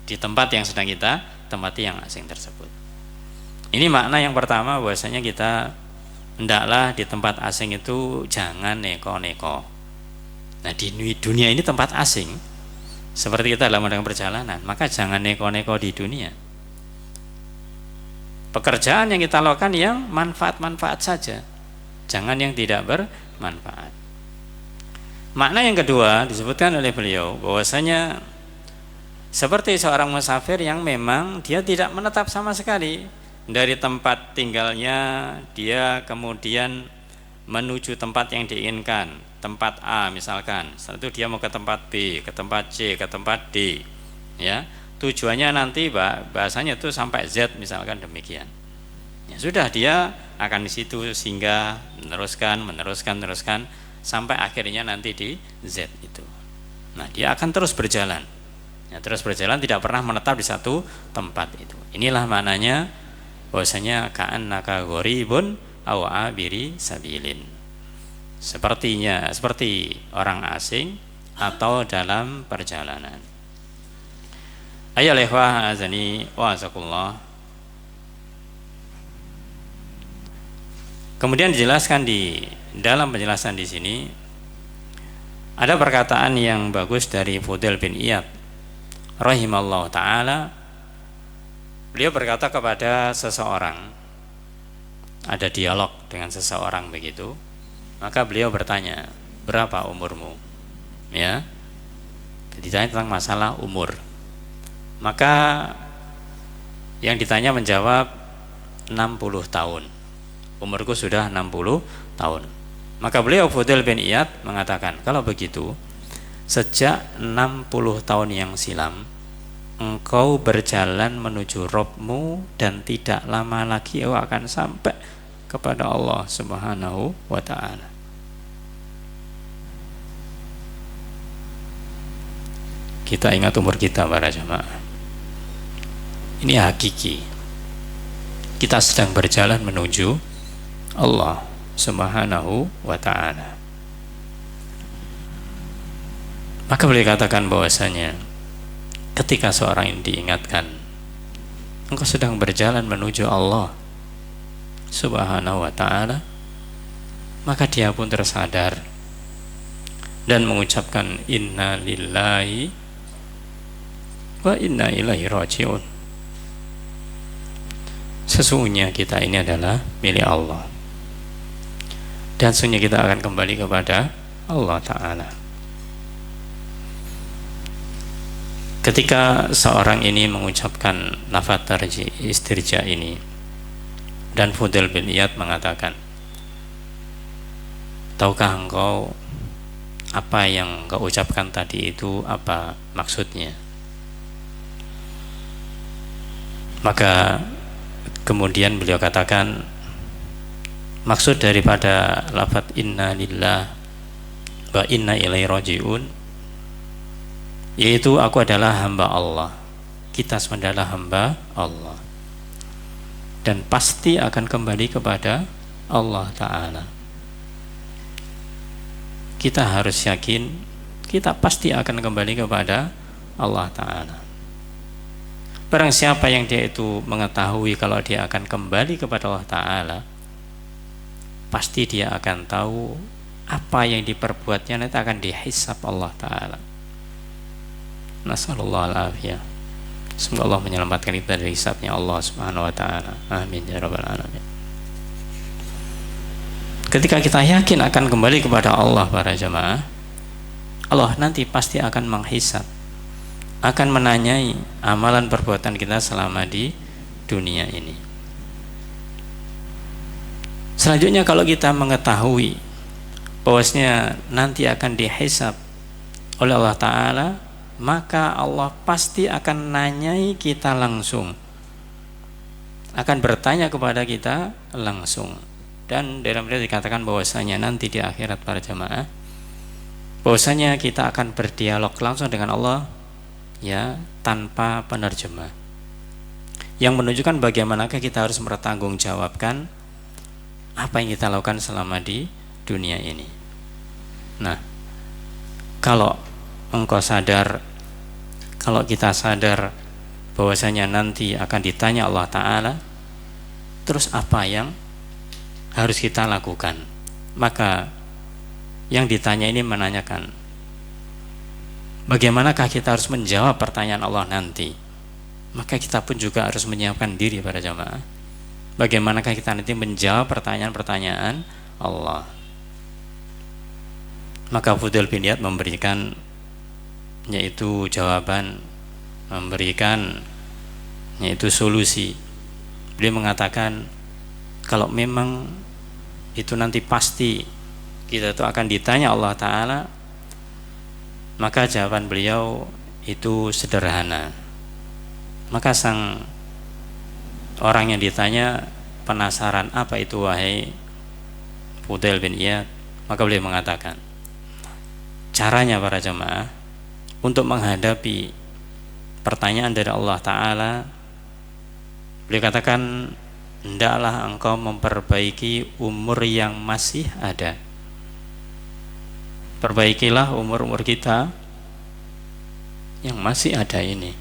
di tempat yang sedang kita tempati yang asing tersebut. Ini makna yang pertama, bahwasanya kita hendaklah di tempat asing itu jangan neko-neko. Nah di dunia ini tempat asing, seperti kita dalam melakukan perjalanan, maka jangan neko-neko di dunia. Pekerjaan yang kita lakukan yang manfaat-manfaat saja, jangan yang tidak bermanfaat. Makna yang kedua disebutkan oleh beliau bahwasanya seperti seorang musafir yang memang dia tidak menetap sama sekali dari tempat tinggalnya, dia kemudian menuju tempat yang diinginkan, tempat A misalkan, setelah itu dia mau ke tempat B, ke tempat C, ke tempat D, ya, tujuannya nanti bahasanya itu sampai Z misalkan demikian. Ya sudah, dia akan di situ sehingga meneruskan sampai akhirnya nanti di Z itu. Nah dia akan terus berjalan, ya, terus berjalan, tidak pernah menetap di satu tempat itu. Inilah maknanya bahwasanya ka'annaka gharibun aw abiri sabilin, seperti orang asing atau dalam perjalanan. Ayo lehwah azani wa azakullah. Kemudian dijelaskan di dalam penjelasan di sini ada perkataan yang bagus dari Fudail bin Iyad rahimallahu taala. Beliau berkata kepada seseorang, ada dialog dengan seseorang begitu, maka beliau bertanya, berapa umurmu? Ya, ditanya tentang masalah umur. Maka yang ditanya menjawab 60 tahun. Umurku sudah 60 tahun. Maka beliau Fudail bin Iyad mengatakan, kalau begitu sejak 60 tahun yang silam engkau berjalan menuju Rabbmu dan tidak lama lagi engkau akan sampai kepada Allah Subhanahu wa ta'ala. Kita ingat umur kita para jamaah. Ini hakiki. Kita sedang berjalan menuju Allah Subhanahu wa ta'ala. Maka boleh katakan bahwasanya ketika seorang ini diingatkan, engkau sedang berjalan menuju Allah Subhanahu wa ta'ala, maka dia pun tersadar dan mengucapkan inna lillahi wa inna ilaihi raji'un. Sesungguhnya kita ini adalah milik Allah dan sesungguhnya kita akan kembali kepada Allah Ta'ala. Ketika seorang ini mengucapkan lafaz tarji istirja ini, dan Fudail bin Iyad mengatakan, tahukah engkau apa yang engkau ucapkan tadi itu apa maksudnya? Maka kemudian beliau katakan, maksud daripada lafaz inna lillah wa inna ilaihi raji'un, yaitu aku adalah hamba Allah, kita semua adalah hamba Allah dan pasti akan kembali kepada Allah Ta'ala. Kita harus yakin kita pasti akan kembali kepada Allah Ta'ala. Barang siapa yang dia itu mengetahui kalau dia akan kembali kepada Allah Ta'ala, pasti dia akan tahu apa yang diperbuatnya nanti akan dihisab Allah Ta'ala. Nasallallahu alaihi. Semoga Allah menyelamatkan kita dari hisabnya Allah Subhanahu wa ta'ala. Amin ya rabbal alamin. Ketika kita yakin akan kembali kepada Allah para jamaah, Allah nanti pasti akan menghisab, akan menanyai amalan perbuatan kita selama di dunia ini. Selanjutnya, kalau kita mengetahui bahwasanya nanti akan dihisab oleh Allah Ta'ala, maka Allah pasti akan nanyai kita langsung, akan bertanya kepada kita langsung. Dan dalam hadis dikatakan bahwasanya nanti di akhirat para jamaah, bahwasanya kita akan berdialog langsung dengan Allah, ya, tanpa penerjemah, yang menunjukkan bagaimanakah kita harus mempertanggungjawabkan apa yang kita lakukan selama di dunia ini. Nah, kalau engkau sadar, kalau kita sadar bahwasanya nanti akan ditanya Allah Ta'ala, terus apa yang harus kita lakukan? Maka yang ditanya ini menanyakan bagaimanakah kita harus menjawab pertanyaan Allah nanti. Maka kita pun juga harus menyiapkan diri para jamaah, bagaimanakah kita nanti menjawab pertanyaan-pertanyaan Allah. Maka Fudail bin Iyad memberikan yaitu jawaban, memberikan yaitu solusi. Beliau mengatakan kalau memang itu nanti pasti kita itu akan ditanya Allah Ta'ala, maka jawaban beliau itu sederhana. Maka sang orang yang ditanya penasaran, apa itu wahai Fudail bin Iyad? Maka beliau mengatakan, caranya para jemaah untuk menghadapi pertanyaan dari Allah Ta'ala, beliau katakan, hendaklah engkau memperbaiki umur yang masih ada. Perbaikilah umur-umur kita yang masih ada ini.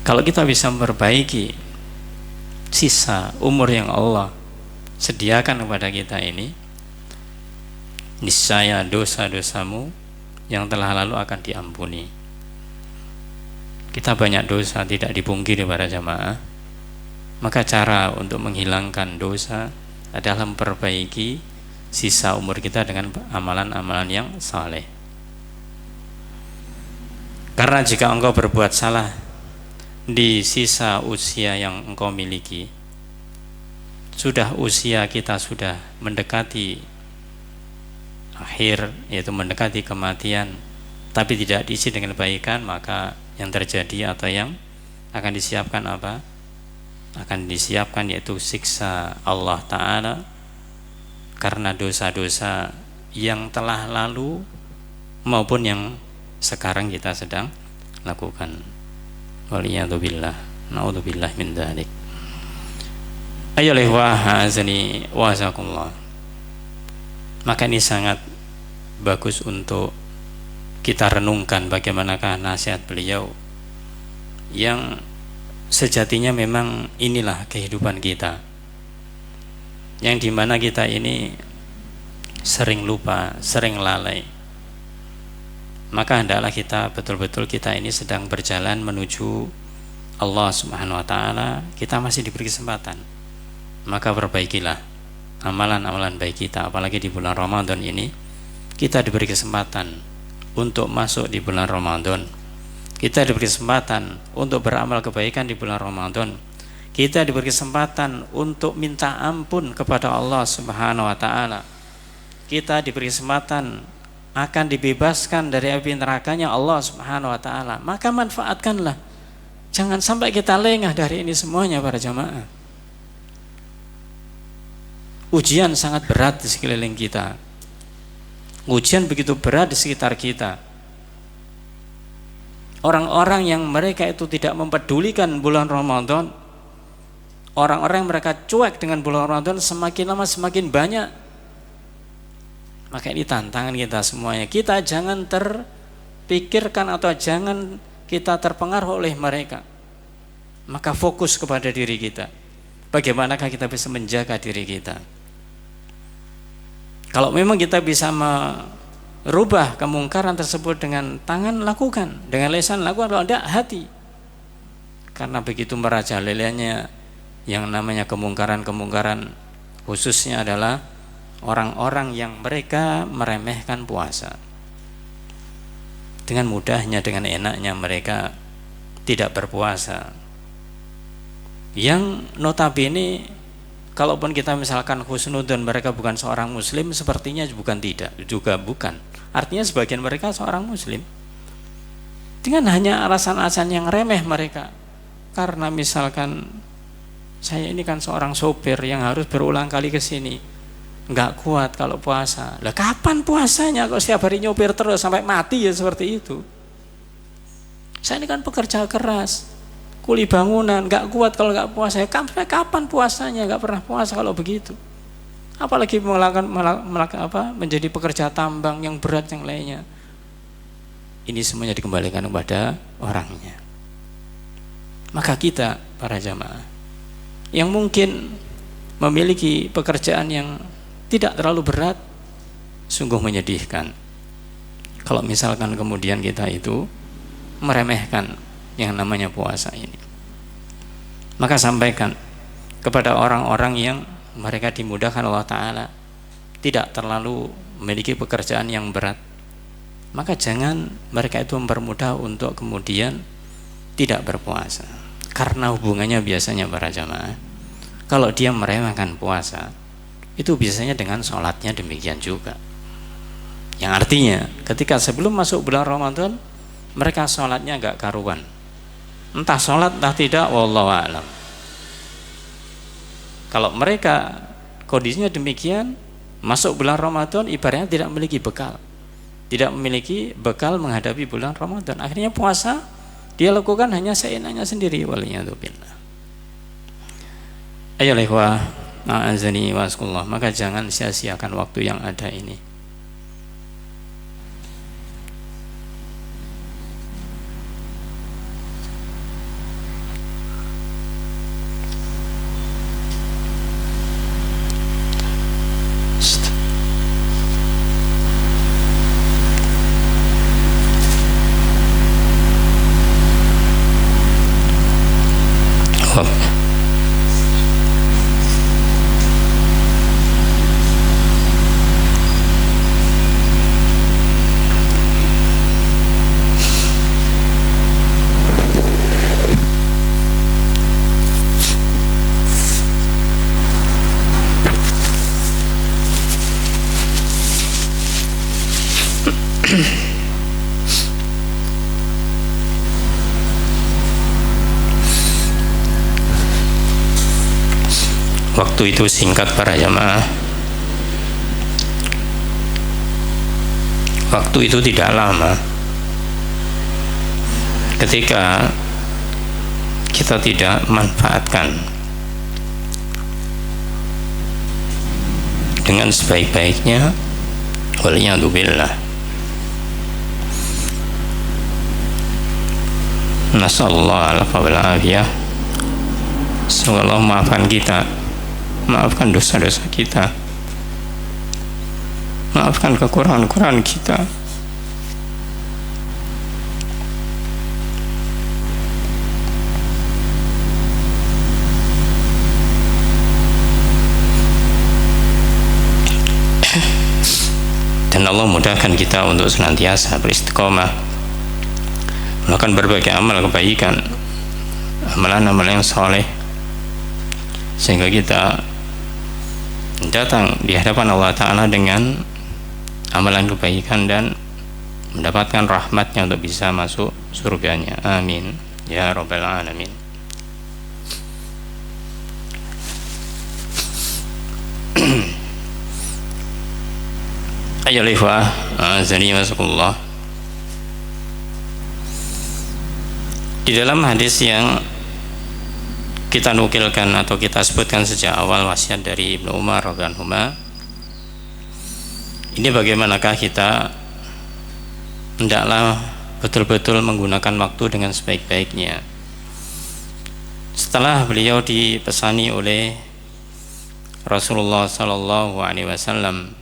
Kalau kita bisa memperbaiki sisa umur yang Allah sediakan kepada kita ini, niscaya dosa-dosamu yang telah lalu akan diampuni. Kita banyak dosa, tidak dipungkiri para jamaah. Maka cara untuk menghilangkan dosa adalah memperbaiki sisa umur kita dengan amalan-amalan yang saleh. Karena jika engkau berbuat salah di sisa usia yang engkau miliki, sudah usia kita sudah mendekati akhir, yaitu mendekati kematian, tapi tidak diisi dengan kebaikan, maka yang terjadi atau yang akan disiapkan apa? Akan disiapkan yaitu siksa Allah Ta'ala karena dosa-dosa yang telah lalu maupun yang sekarang kita sedang lakukan. Waliyadzubillah, na'udzubillah min dzalik. Ayolah wahazani wazakumullah. Maka ini sangat bagus untuk kita renungkan bagaimanakah nasihat beliau yang sejatinya memang inilah kehidupan kita, yang dimana kita ini sering lupa, sering lalai. Maka hendaklah kita betul-betul kita ini sedang berjalan menuju Allah Subhanahu wa Ta'ala. Kita masih diberi kesempatan, maka perbaikilah amalan-amalan baik kita. Apalagi di bulan Ramadan ini kita diberi kesempatan untuk masuk di bulan Ramadan. Kita diberi kesempatan untuk beramal kebaikan di bulan Ramadan. Kita diberi kesempatan untuk minta ampun kepada Allah Subhanahu wa Ta'ala. Kita diberi kesempatan akan dibebaskan dari api nerakanya Allah Subhanahu wa Ta'ala. Maka manfaatkanlah, jangan sampai kita lengah dari ini semuanya para jamaah. Ujian sangat berat di sekeliling kita, ujian begitu berat di sekitar kita. Orang-orang yang mereka itu tidak mempedulikan bulan Ramadan, orang-orang yang mereka cuek dengan bulan Ramadan, semakin lama semakin banyak. Maka ini tantangan kita semuanya. Kita jangan terpikirkan atau jangan kita terpengaruh oleh mereka. Maka fokus kepada diri kita. Bagaimanakah kita bisa menjaga diri kita? Kalau memang kita bisa merubah kemungkaran tersebut dengan tangan, lakukan. Dengan lisan, lakukan. Kalau tidak, hati. Karena begitu merajalelanya yang namanya kemungkaran-kemungkaran, khususnya adalah orang-orang yang mereka meremehkan puasa. Dengan mudahnya, dengan enaknya mereka tidak berpuasa. yang notabene kalaupun kita misalkan husnudzon mereka bukan seorang muslim, sepertinya juga bukan. Artinya sebagian mereka seorang muslim. Dengan hanya alasan-alasan yang remeh mereka. Karena misalkan saya ini kan seorang sopir yang harus berulang kali ke sini, nggak kuat kalau puasa. Lah kapan puasanya kok setiap hari nyopir terus sampai mati ya seperti itu? Saya ini kan pekerja keras, kuli bangunan, nggak kuat kalau nggak puasa. Kapan puasanya? Nggak pernah puasa kalau begitu. Apalagi menjadi pekerja tambang yang berat yang lainnya. Ini semuanya dikembalikan kepada orangnya. Maka kita para jamaah yang mungkin memiliki pekerjaan yang tidak terlalu berat, sungguh menyedihkan kalau misalkan kemudian kita itu meremehkan yang namanya puasa ini. Maka sampaikan kepada orang-orang yang mereka dimudahkan Allah Ta'ala, tidak terlalu memiliki pekerjaan yang berat, maka jangan mereka itu mempermudah untuk kemudian tidak berpuasa. Karena hubungannya biasanya para jamaah, kalau dia meremehkan puasa, itu biasanya dengan sholatnya demikian juga. Yang artinya ketika sebelum masuk bulan Ramadan, mereka sholatnya agak karuan, entah sholat entah tidak, wallahu a'lam. Kalau mereka kondisinya demikian, masuk bulan Ramadan ibaratnya tidak memiliki bekal menghadapi bulan Ramadan. Akhirnya puasa dia lakukan hanya seenaknya sendiri, waliyadzubillah. Ayolah ikhwah, a'azani wa asqullah, maka jangan sia-siakan waktu yang ada ini. Waktu itu singkat para jamaah. Waktu itu tidak lama. Ketika kita tidak manfaatkan dengan sebaik-baiknya, waliyadzubillah. Nasallallahu alaihi wa semoga Allah maafkan kita, maafkan dosa-dosa kita, maafkan kekurangan-kekurangan kita. Dan Allah mudahkan kita untuk senantiasa beristiqomah melakukan berbagai amal kebaikan, amalan-amalan yang soleh, sehingga kita datang di hadapan Allah Ta'ala dengan amalan kebaikan dan mendapatkan rahmatnya untuk bisa masuk surganya. Amin ya rabbal alamin. Ayolah ikhwah, azani wasakullah. Di dalam hadis yang kita nukilkan atau kita sebutkan sejak awal, wasiat dari Ibnu Umar radhiyallahu anhu, ini bagaimanakah kita hendaklah betul-betul menggunakan waktu dengan sebaik-baiknya. Setelah beliau dipesani oleh Rasulullah sallallahu alaihi wasallam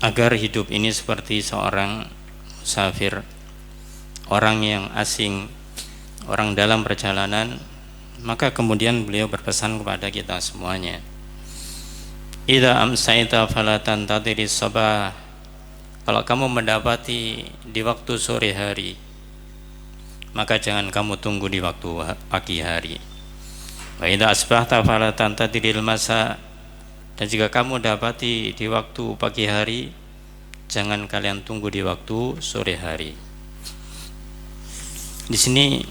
agar hidup ini seperti seorang musafir, orang yang asing, orang dalam perjalanan, maka kemudian beliau berpesan kepada kita semuanya, idza amsayta fala tantadhiris sabah. Kalau kamu mendapati di waktu sore hari maka jangan kamu tunggu di waktu pagi hari. Wa idza asbahta fala tantadiril masa, dan jika kamu dapati di waktu pagi hari, jangan kalian tunggu di waktu sore hari. Di sini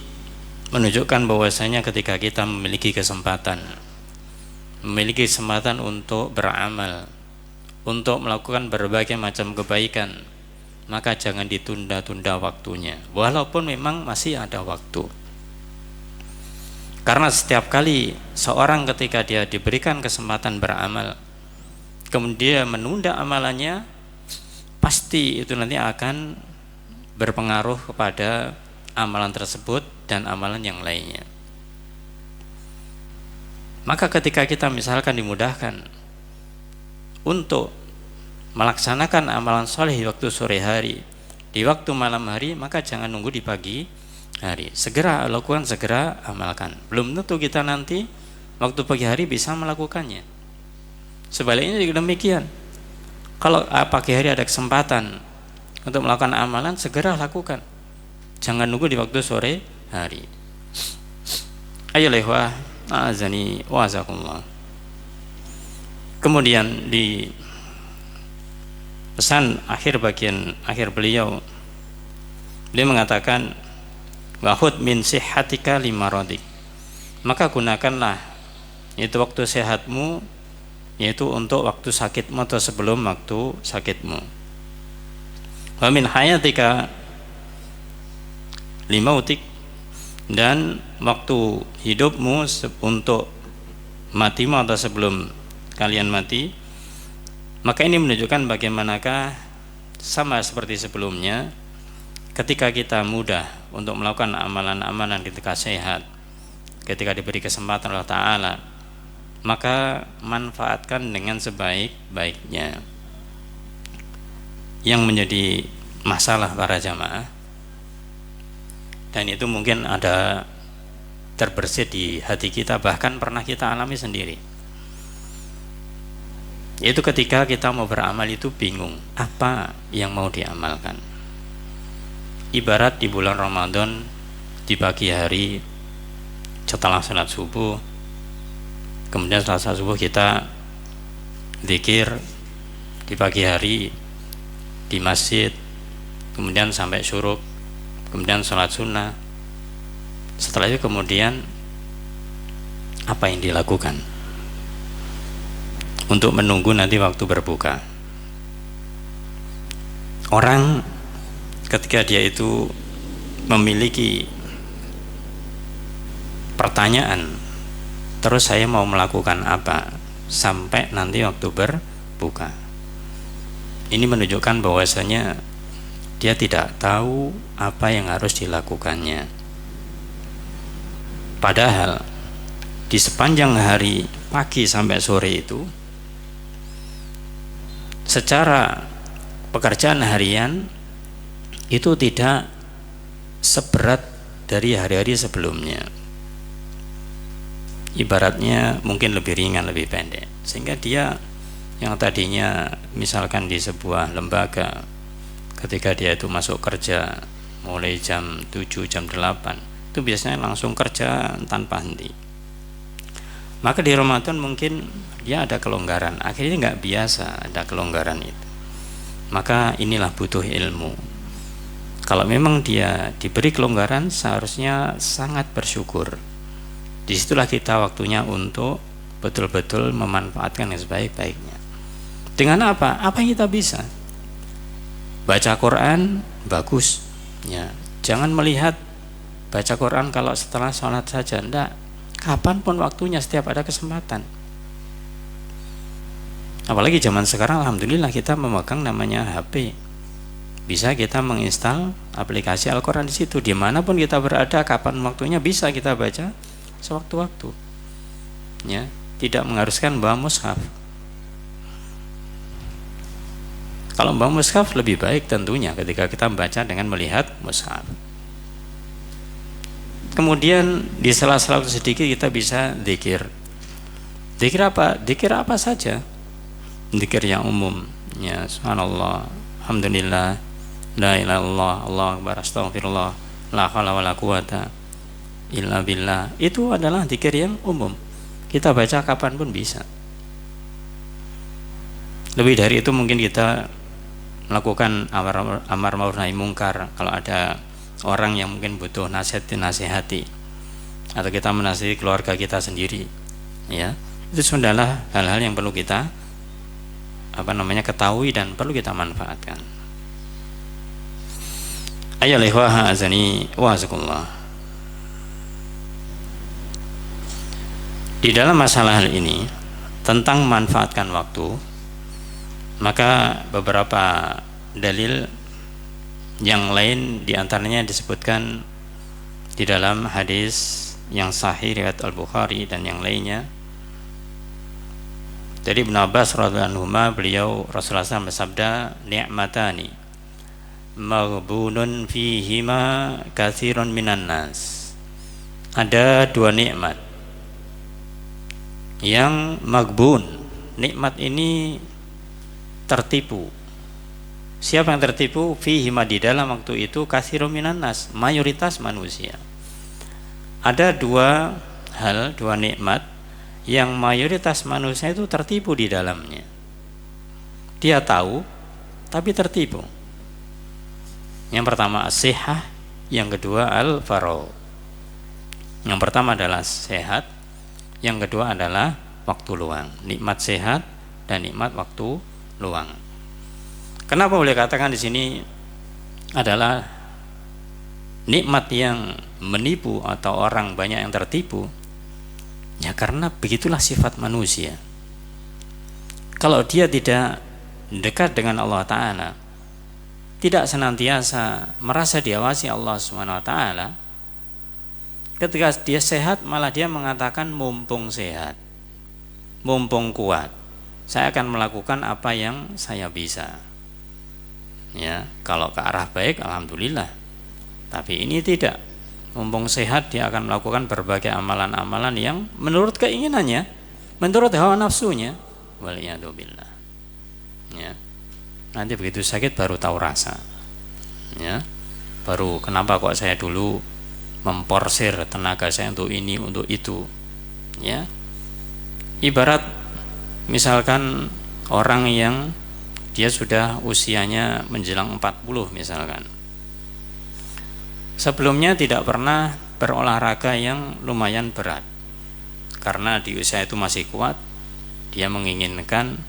menunjukkan bahwasanya ketika kita memiliki kesempatan untuk beramal, untuk melakukan berbagai macam kebaikan, maka jangan ditunda-tunda waktunya, walaupun memang masih ada waktu. Karena setiap kali seorang ketika dia diberikan kesempatan beramal, kemudian menunda amalannya, pasti itu nanti akan berpengaruh kepada amalan tersebut dan amalan yang lainnya. Maka ketika kita misalkan dimudahkan untuk melaksanakan amalan soleh di waktu sore hari, di waktu malam hari, maka jangan nunggu di pagi hari. Segera lakukan, segera amalkan. Belum tentu kita nanti waktu pagi hari bisa melakukannya. Sebaliknya juga demikian. Kalau pagi hari ada kesempatan untuk melakukan amalan, segera lakukan. Jangan nunggu di waktu sore hari. Ayo lehwah, azani wa azakumullah. Kemudian di pesan bagian akhir beliau mengatakan wahud min sihhatika limarodik, maka gunakanlah yaitu waktu sehatmu, yaitu untuk waktu sakitmu atau sebelum waktu sakitmu. Wa min hayatika limautik, dan waktu hidupmu untuk matimu atau sebelum kalian mati. Maka ini menunjukkan bagaimanakah sama seperti sebelumnya, ketika kita mudah untuk melakukan amalan-amalan ketika sehat, ketika diberi kesempatan Allah Ta'ala, maka manfaatkan dengan sebaik-baiknya. Yang menjadi masalah para jamaah, dan itu mungkin ada terbersit di hati kita, bahkan pernah kita alami sendiri, yaitu ketika kita mau beramal itu bingung apa yang mau diamalkan. Ibarat di bulan Ramadan, di pagi hari setelah salat subuh, kemudian setelah salat subuh kita zikir di pagi hari di masjid, kemudian sampai syuruk, kemudian salat sunnah. Setelah itu kemudian apa yang dilakukan untuk menunggu nanti waktu berbuka? Orang ketika dia itu memiliki pertanyaan, terus saya mau melakukan apa sampai nanti waktu berbuka, ini menunjukkan bahwasanya dia tidak tahu apa yang harus dilakukannya. Padahal di sepanjang hari pagi sampai sore itu, secara pekerjaan harian itu tidak seberat dari hari-hari sebelumnya. Ibaratnya mungkin lebih ringan, lebih pendek, sehingga dia yang tadinya misalkan di sebuah lembaga, ketika dia itu masuk kerja mulai jam 7, jam 8, itu biasanya langsung kerja tanpa henti. Maka di Ramadan mungkin dia ada kelonggaran, akhirnya nggak biasa ada kelonggaran itu. Maka inilah butuh ilmu. Kalau memang dia diberi kelonggaran, seharusnya sangat bersyukur. Disitulah kita waktunya untuk betul-betul memanfaatkan yang sebaik-baiknya. Dengan apa? Apa yang kita bisa? Baca Quran bagus, ya. Jangan melihat baca Quran kalau setelah sholat saja, enggak. Kapanpun waktunya, setiap ada kesempatan. Apalagi zaman sekarang, alhamdulillah kita memegang namanya HP. Bisa kita menginstal aplikasi Al-Quran di situ. Dimanapun kita berada, kapan waktunya bisa kita baca sewaktu-waktu. Ya, tidak mengharuskan bawa mushaf. Kalau bawa mushaf lebih baik tentunya ketika kita membaca dengan melihat mushaf. Kemudian di sela-sela waktu sedikit kita bisa zikir. Zikir apa? Zikir apa saja. Zikir yang umum, ya, subhanallah, alhamdulillah, la ilaha illallah, Allahu akbar, astagfirullah, la haula wala quwata illa billah, itu adalah zikir yang umum. Kita baca kapan pun bisa. Lebih dari itu mungkin kita melakukan amar ma'ruf nahi mungkar kalau ada orang yang mungkin butuh nasihat, dinasihati, atau kita menasihati keluarga kita sendiri, ya, itu sebenarnya hal-hal yang perlu kita ketahui dan perlu kita manfaatkan. Ayyuhal ikhwah azani wa azakumullah. Di dalam masalah hal ini tentang memanfaatkan waktu, maka beberapa dalil yang lain diantaranya disebutkan di dalam hadis yang sahih riwayat Al-Bukhari dan yang lainnya. Dari Ibnu Abbas radhiyallahu anhu, beliau Rasulullah SAW bersabda, ni'matani maghbunun fihima katsirun minan nas. Ada dua nikmat yang maghbun, nikmat ini tertipu. Siapa yang tertipu? Fihima, di dalam waktu itu, katsirun minan nas, mayoritas manusia. Ada dua hal, dua nikmat yang mayoritas manusia itu tertipu di dalamnya. Dia tahu tapi tertipu. Yang pertama as-sihah, yang kedua al-faragh. Yang pertama adalah sehat, yang kedua adalah waktu luang. Nikmat sehat dan nikmat waktu luang. Kenapa boleh katakan di sini adalah nikmat yang menipu atau orang banyak yang tertipu? Ya karena begitulah sifat manusia. Kalau dia tidak dekat dengan Allah Ta'ala, tidak senantiasa merasa diawasi Allah Subhanahu Wa Ta'ala, ketika dia sehat malah dia mengatakan mumpung sehat, mumpung kuat, saya akan melakukan apa yang saya bisa. Ya, kalau ke arah baik alhamdulillah. Tapi ini tidak. Mumpung sehat dia akan melakukan berbagai amalan-amalan yang menurut keinginannya, menurut hawa nafsunya. Waliyadzubillah. Ya. Nanti begitu sakit baru tahu rasa. Ya. Baru kenapa kok saya dulu memporsir tenaga saya untuk ini, untuk itu. Ya. Ibarat misalkan orang yang dia sudah usianya menjelang 40 misalkan. Sebelumnya tidak pernah berolahraga yang lumayan berat. Karena di usia itu masih kuat, dia menginginkan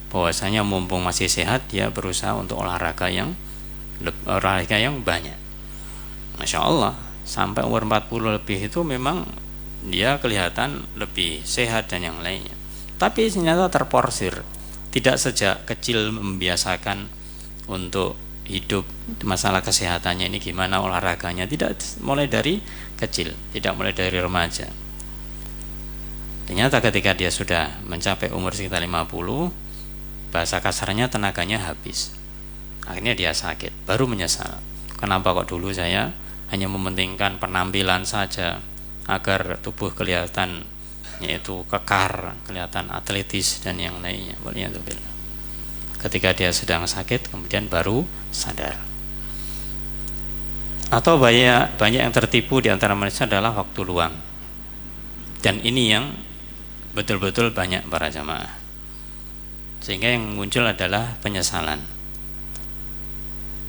bahwasanya mumpung masih sehat, dia berusaha untuk olahraga yang banyak. Masya Allah, sampai umur 40 lebih itu memang dia kelihatan lebih sehat dan yang lainnya. Tapi ternyata terporsir. Tidak sejak kecil membiasakan untuk hidup masalah kesehatannya ini gimana, olahraganya tidak mulai dari kecil, tidak mulai dari remaja. Ternyata ketika dia sudah mencapai umur sekitar 50, bahasa kasarnya tenaganya habis. Akhirnya dia sakit, baru menyesal. Kenapa kok dulu saya hanya mementingkan penampilan saja agar tubuh kelihatan yaitu kekar, kelihatan atletis dan yang lainnya. Waliyadzubillah. Ketika dia sedang sakit kemudian baru sadar. Atau banyak yang tertipu di antara manusia adalah waktu luang. Dan ini yang betul-betul banyak para jamaah. Sehingga yang muncul adalah penyesalan.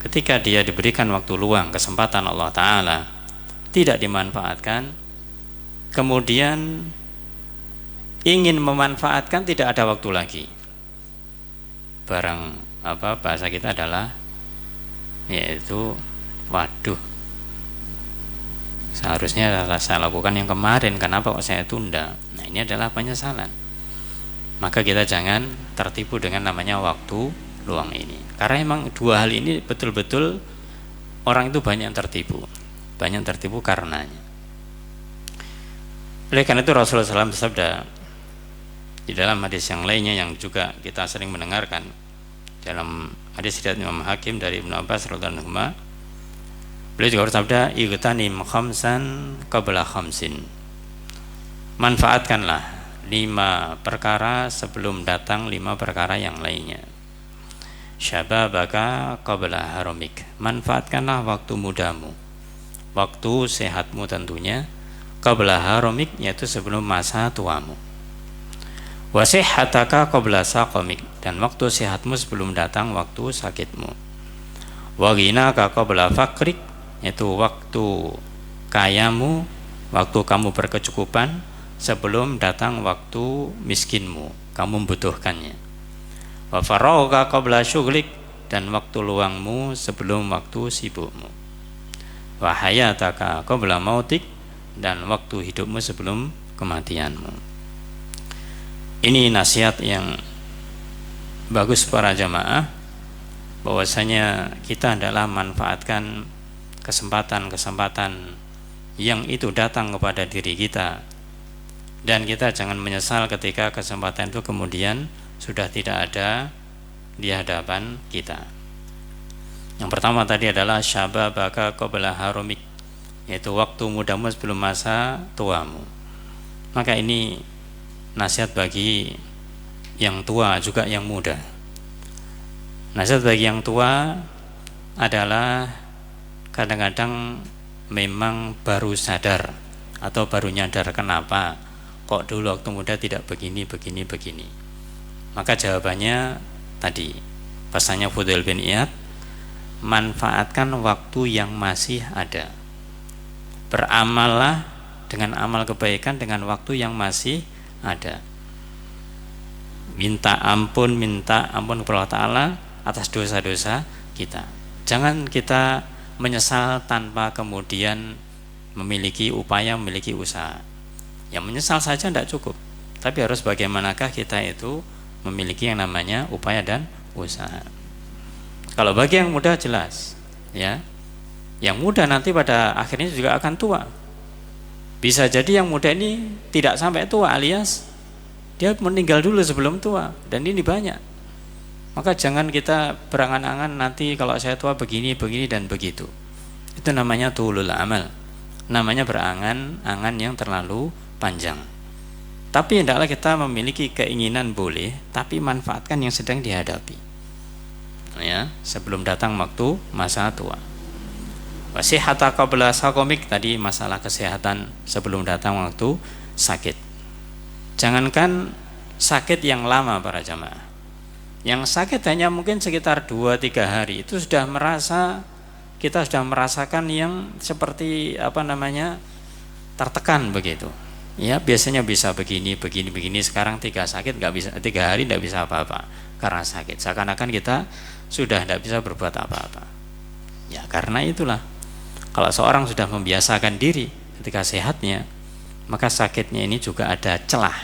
Ketika dia diberikan waktu luang, kesempatan Allah Ta'ala, tidak dimanfaatkan, kemudian ingin memanfaatkan, tidak ada waktu lagi. Bahasa kita adalah yaitu waduh, seharusnya saya lakukan yang kemarin, kenapa kok saya tunda? Nah, ini adalah penyesalan. Maka kita jangan tertipu dengan namanya waktu luang ini, karena memang dua hal ini betul-betul orang itu banyak yang tertipu karenanya. Oleh karena itu Rasulullah SAW bersabda di dalam hadis yang lainnya yang juga kita sering mendengarkan, dalam hadis riwayat Imam Hakim dari Ibnu Abbas radhiyallahu anhu, beliau juga bersabda, igtanim khamsan qabla khamsin, manfaatkanlah 5 perkara sebelum datang 5 perkara yang lainnya. Syababaka qabla haramik, manfaatkanlah waktu mudamu waktu sehatmu tentunya, qabla haromik, yaitu sebelum masa tuamu. Wa sihhataka qabla saqamik, dan waktu sehatmu sebelum datang waktu sakitmu. Wa ghinaka qabla faqrik, yaitu waktu kayamu, waktu kamu berkecukupan sebelum datang waktu miskinmu, kamu membutuhkannya. Wa faragha qabla syughlik, dan waktu luangmu sebelum waktu sibukmu. Wa hayataka qabla mautik, dan waktu hidupmu sebelum kematianmu. Ini nasihat yang bagus para jamaah, bahwasanya kita adalah manfaatkan kesempatan-kesempatan yang itu datang kepada diri kita, dan kita jangan menyesal ketika kesempatan itu kemudian sudah tidak ada di hadapan kita. Yang pertama tadi adalah syababaka qabla harumik, yaitu waktu mudamu sebelum masa tuamu. Maka ini nasihat bagi yang tua juga yang muda. Nasihat bagi yang tua adalah kadang-kadang memang baru sadar atau baru nyadar kenapa kok dulu waktu muda tidak begini. Maka jawabannya tadi pesannya Fudail bin Iyad, manfaatkan waktu yang masih ada. Beramallah dengan amal kebaikan dengan waktu yang masih ada. Minta ampun kepada Allah Ta'ala atas dosa-dosa kita. Jangan kita menyesal tanpa kemudian memiliki upaya, memiliki usaha. Yang menyesal saja tidak cukup, tapi harus bagaimanakah kita itu memiliki yang namanya upaya dan usaha. Kalau bagi yang muda jelas, ya, yang muda nanti pada akhirnya juga akan tua. Bisa jadi yang muda ini tidak sampai tua, alias dia meninggal dulu sebelum tua, dan ini banyak. Maka jangan kita berangan-angan nanti kalau saya tua begini dan begitu. Itu namanya tulul amal, namanya berangan-angan yang terlalu panjang. Tapi hendaklah kita memiliki keinginan boleh, tapi manfaatkan yang sedang dihadapi, ya, sebelum datang waktu masa tua. Wasihata qabla saqamik, tadi masalah kesehatan sebelum datang waktu sakit. Jangankan sakit yang lama para jamaah, yang sakit hanya mungkin sekitar 2-3 hari itu kita sudah merasakan yang seperti tertekan begitu. Ya, biasanya bisa begini, sekarang 3 hari tidak bisa apa-apa karena sakit. Seakan-akan kita sudah tidak bisa berbuat apa-apa. Ya, karena itulah, kalau seorang sudah membiasakan diri ketika sehatnya, maka sakitnya ini juga ada celah,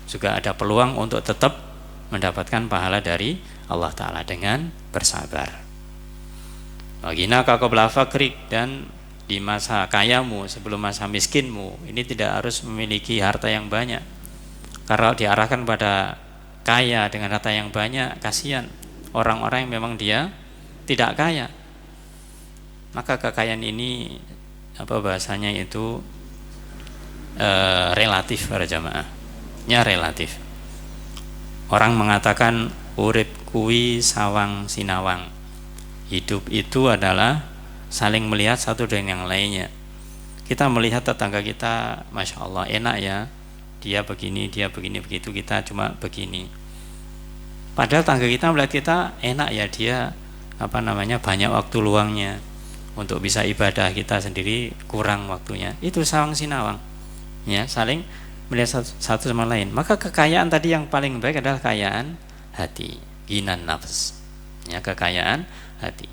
juga ada peluang untuk tetap mendapatkan pahala dari Allah Ta'ala dengan bersabar. Wagina qabla fakrik, dan di masa kayamu sebelum masa miskinmu, ini tidak harus memiliki harta yang banyak. Karena diarahkan pada kaya dengan harta yang banyak, kasihan orang-orang yang memang dia tidak kaya. Maka kekayaan ini bahasanya itu relatif para jamaah, ya, relatif. Orang mengatakan urip kuwi sawang sinawang, hidup itu adalah saling melihat satu dengan yang lainnya. Kita melihat tetangga kita, masya Allah enak ya, dia begini begitu, kita cuma begini. Padahal tangga kita melihat kita enak ya, dia banyak waktu luangnya. Untuk bisa ibadah, kita sendiri kurang waktunya. Itu sawang sinawang, ya, saling melihat satu sama lain. Maka kekayaan tadi yang paling baik adalah kekayaan hati, ginan nafs, ya, kekayaan hati.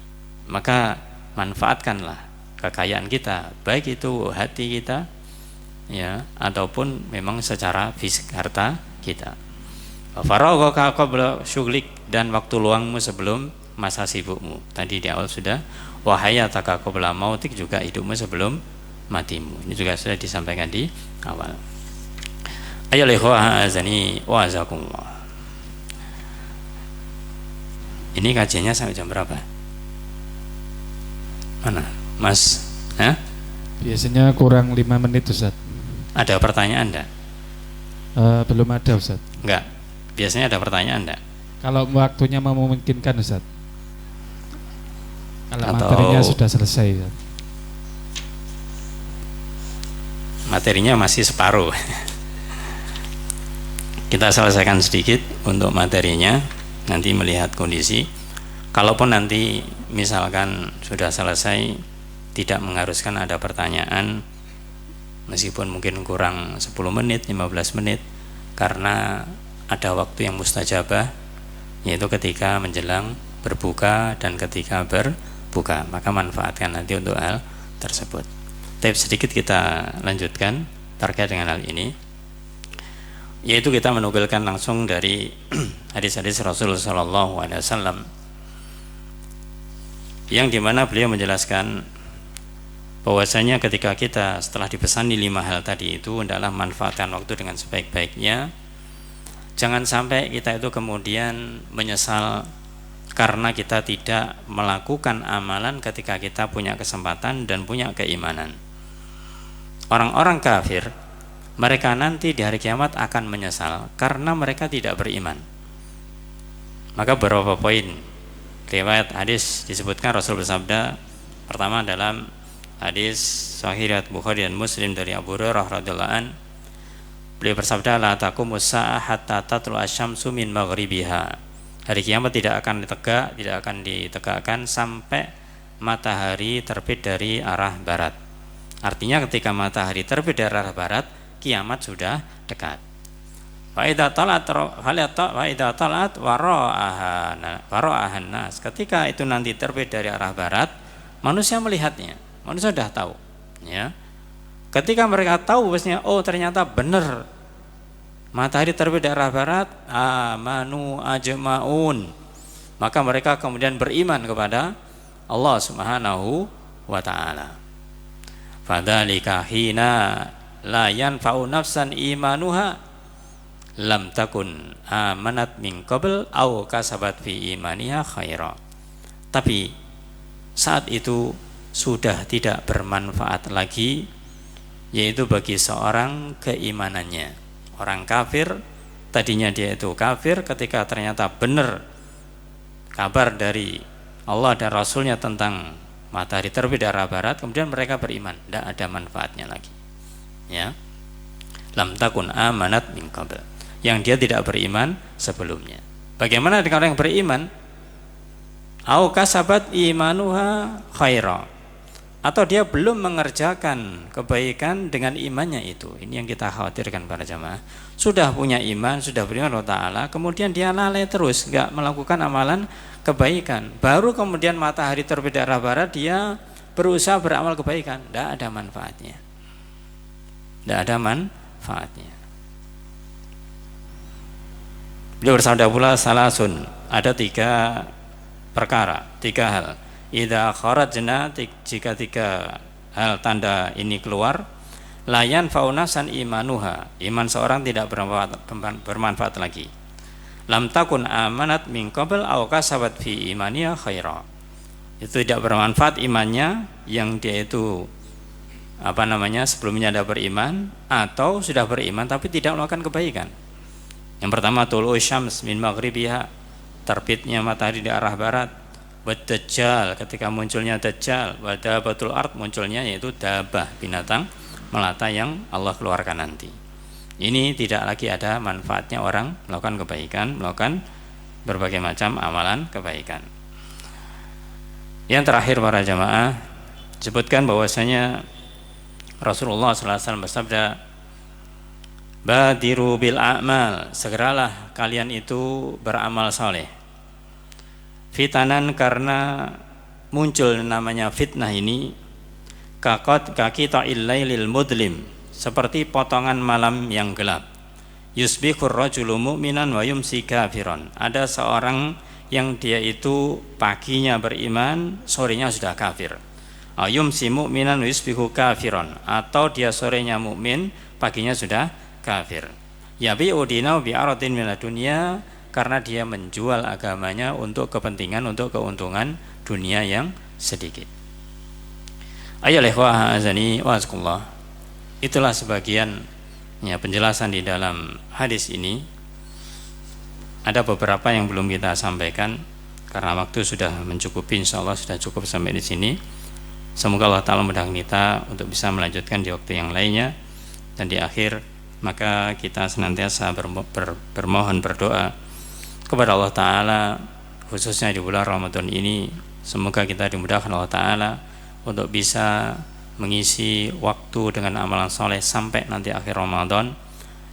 Maka manfaatkanlah kekayaan kita, baik itu hati kita, ya, ataupun memang secara fisik harta kita. Faraghaka qabla syughlik, dan waktu luangmu sebelum masa sibukmu. Tadi di awal sudah, wa hayataka qabla mautik, juga hidupmu sebelum matimu. Ini juga sudah disampaikan di awal. Ayo ikhwah azani wa azakumullah. Ini kajiannya sampai jam berapa? Mana, Mas? Biasanya kurang 5 menit, Ustaz. Ada pertanyaan enggak? Belum ada, Ustaz. Enggak. Biasanya ada pertanyaan enggak? Kalau waktunya memungkinkan, Ustaz. Kalau materinya sudah selesai, Ustaz. materinya masih separuh. Kita selesaikan sedikit untuk materinya, nanti melihat kondisi. Kalaupun nanti misalkan sudah selesai, tidak mengharuskan ada pertanyaan, meskipun mungkin kurang 10 menit, 15 menit, karena ada waktu yang mustajabah, yaitu ketika menjelang berbuka dan ketika berbuka, maka manfaatkan nanti untuk hal tersebut. Tapi sedikit kita lanjutkan terkait dengan hal ini, yaitu kita menukilkan langsung dari hadis-hadis Rasulullah SAW, yang dimana beliau menjelaskan bahwasanya ketika kita setelah dipesani 5 hal tadi itu hendaklah manfaatkan waktu dengan sebaik-baiknya. Jangan sampai kita itu kemudian menyesal karena kita tidak melakukan amalan ketika kita punya kesempatan dan punya keimanan. Orang-orang kafir, mereka nanti di hari kiamat akan menyesal karena mereka tidak beriman. Maka beberapa poin riwayat hadis disebutkan Rasul bersabda. Pertama, dalam hadis sahih riwayat Bukhari dan Muslim dari Abu Hurairah radhiyallahu an, beliau bersabda, la taqumus saa'ah hatta tatlu'a asy-syamsu min maghribiha. Hari kiamat tidak akan ditegakkan sampai matahari terbit dari arah barat. Artinya ketika matahari terbit dari arah barat, kiamat sudah dekat. Wa idza talat wara'ahan nas. Ketika itu nanti terbit dari arah barat, manusia melihatnya. Manusia sudah tahu, ya. Ketika mereka tahu bahwasanya oh ternyata benar matahari terbit dari arah barat, amanu ajma'un. Maka mereka kemudian beriman kepada Allah Subhanahu wa taala. Fadzalika hina la yanfa'u nafsan imanuha lam takun amanat min qabl aw kasabat fi imaniha khaira. Tapi saat itu sudah tidak bermanfaat lagi, yaitu bagi seorang keimanannya. Orang kafir, tadinya dia itu kafir, ketika ternyata benar kabar dari Allah dan Rasulnya tentang matahari terbit dari arah barat, kemudian mereka beriman, tidak ada manfaatnya lagi, ya. Lam takun amanat min qabl, yang dia tidak beriman sebelumnya. Bagaimana dengan orang yang beriman? Au kasabat imanuha khaira, atau dia belum mengerjakan kebaikan dengan imannya itu. Ini yang kita khawatirkan para jamaah. Sudah punya iman, sudah beriman kepada Allah Ta'ala, kemudian dia lalai terus, nggak melakukan amalan kebaikan. Baru kemudian matahari terbit dari arah barat, dia berusaha beramal kebaikan. Tidak ada manfaatnya. Tidak ada manfaatnya. Beliau bersabda pula, salasun, ada 3 perkara, 3 hal. Idza kharajna, jika 3 hal tanda ini keluar, layan faunasan imanuha, iman seorang tidak bermanfaat lagi. Lam takun amanat min qabl aw kasabat fi imaniha khaira. Itu tidak bermanfaat imannya, yang dia itu sebelumnya ada beriman atau sudah beriman tapi tidak melakukan kebaikan. Yang pertama, tulu syams min maghribiha, terbitnya matahari di arah barat. Dajjal, ketika munculnya Dajjal. Dabatul ard, munculnya yaitu dabah, binatang melata yang Allah keluarkan nanti. Ini tidak lagi ada manfaatnya orang melakukan kebaikan, melakukan berbagai macam amalan kebaikan. Yang terakhir para jamaah, sebutkan bahwasanya Rasulullah SAW bersabda, badiru bil a'mal, segeralah kalian itu beramal saleh. Fitanan, karena muncul namanya fitnah ini, kaki ta'illailil mudlim, seperti potongan malam yang gelap. Yusbihur rajulu mu'minan wa yumsi kafiran, ada seorang yang dia itu paginya beriman, sorenya sudah kafir. Yumsi mu'minan wa yusbihu kafiran, atau dia sorenya mukmin, paginya sudah kafir. Yabi'u dinahu bi'aradin minad dunya, karena dia menjual agamanya untuk kepentingan, untuk keuntungan dunia yang sedikit. Ayolah ikhwah azani wa azkullah. Itulah sebagian penjelasan di dalam hadis ini. Ada beberapa yang belum kita sampaikan karena waktu sudah mencukupi, insyaallah sudah cukup sampai di sini. Semoga Allah Ta'ala mudahkan kita untuk bisa melanjutkan di waktu yang lainnya. dan di akhir, maka kita senantiasa bermohon berdoa kepada Allah Ta'ala, khususnya di bulan Ramadan ini. Semoga kita dimudahkan Allah Ta'ala untuk bisa mengisi waktu dengan amalan soleh sampai nanti akhir Ramadan,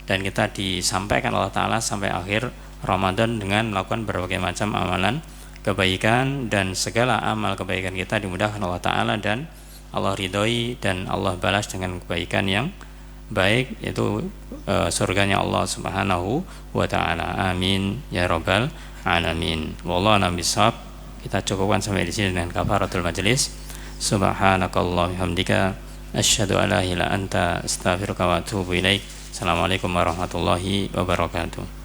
dan kita disampaikan Allah Ta'ala sampai akhir Ramadan dengan melakukan berbagai macam amalan kebaikan, dan segala amal kebaikan kita dimudahkan Allah Ta'ala dan Allah ridhoi dan Allah balas dengan kebaikan yang baik, yaitu surganya Allah Subhanahu wa Ta'ala. Amin ya rabbal alamin. Wallahu a'lam bishawab. Kita cukupkan sampai di sini dengan kafaratul majelis. Subhanakallahumma hamdika asyhadu an la ilaha illa anta astaghfiruka wa atubu ilaik. Assalamualaikum warahmatullahi wabarakatuh.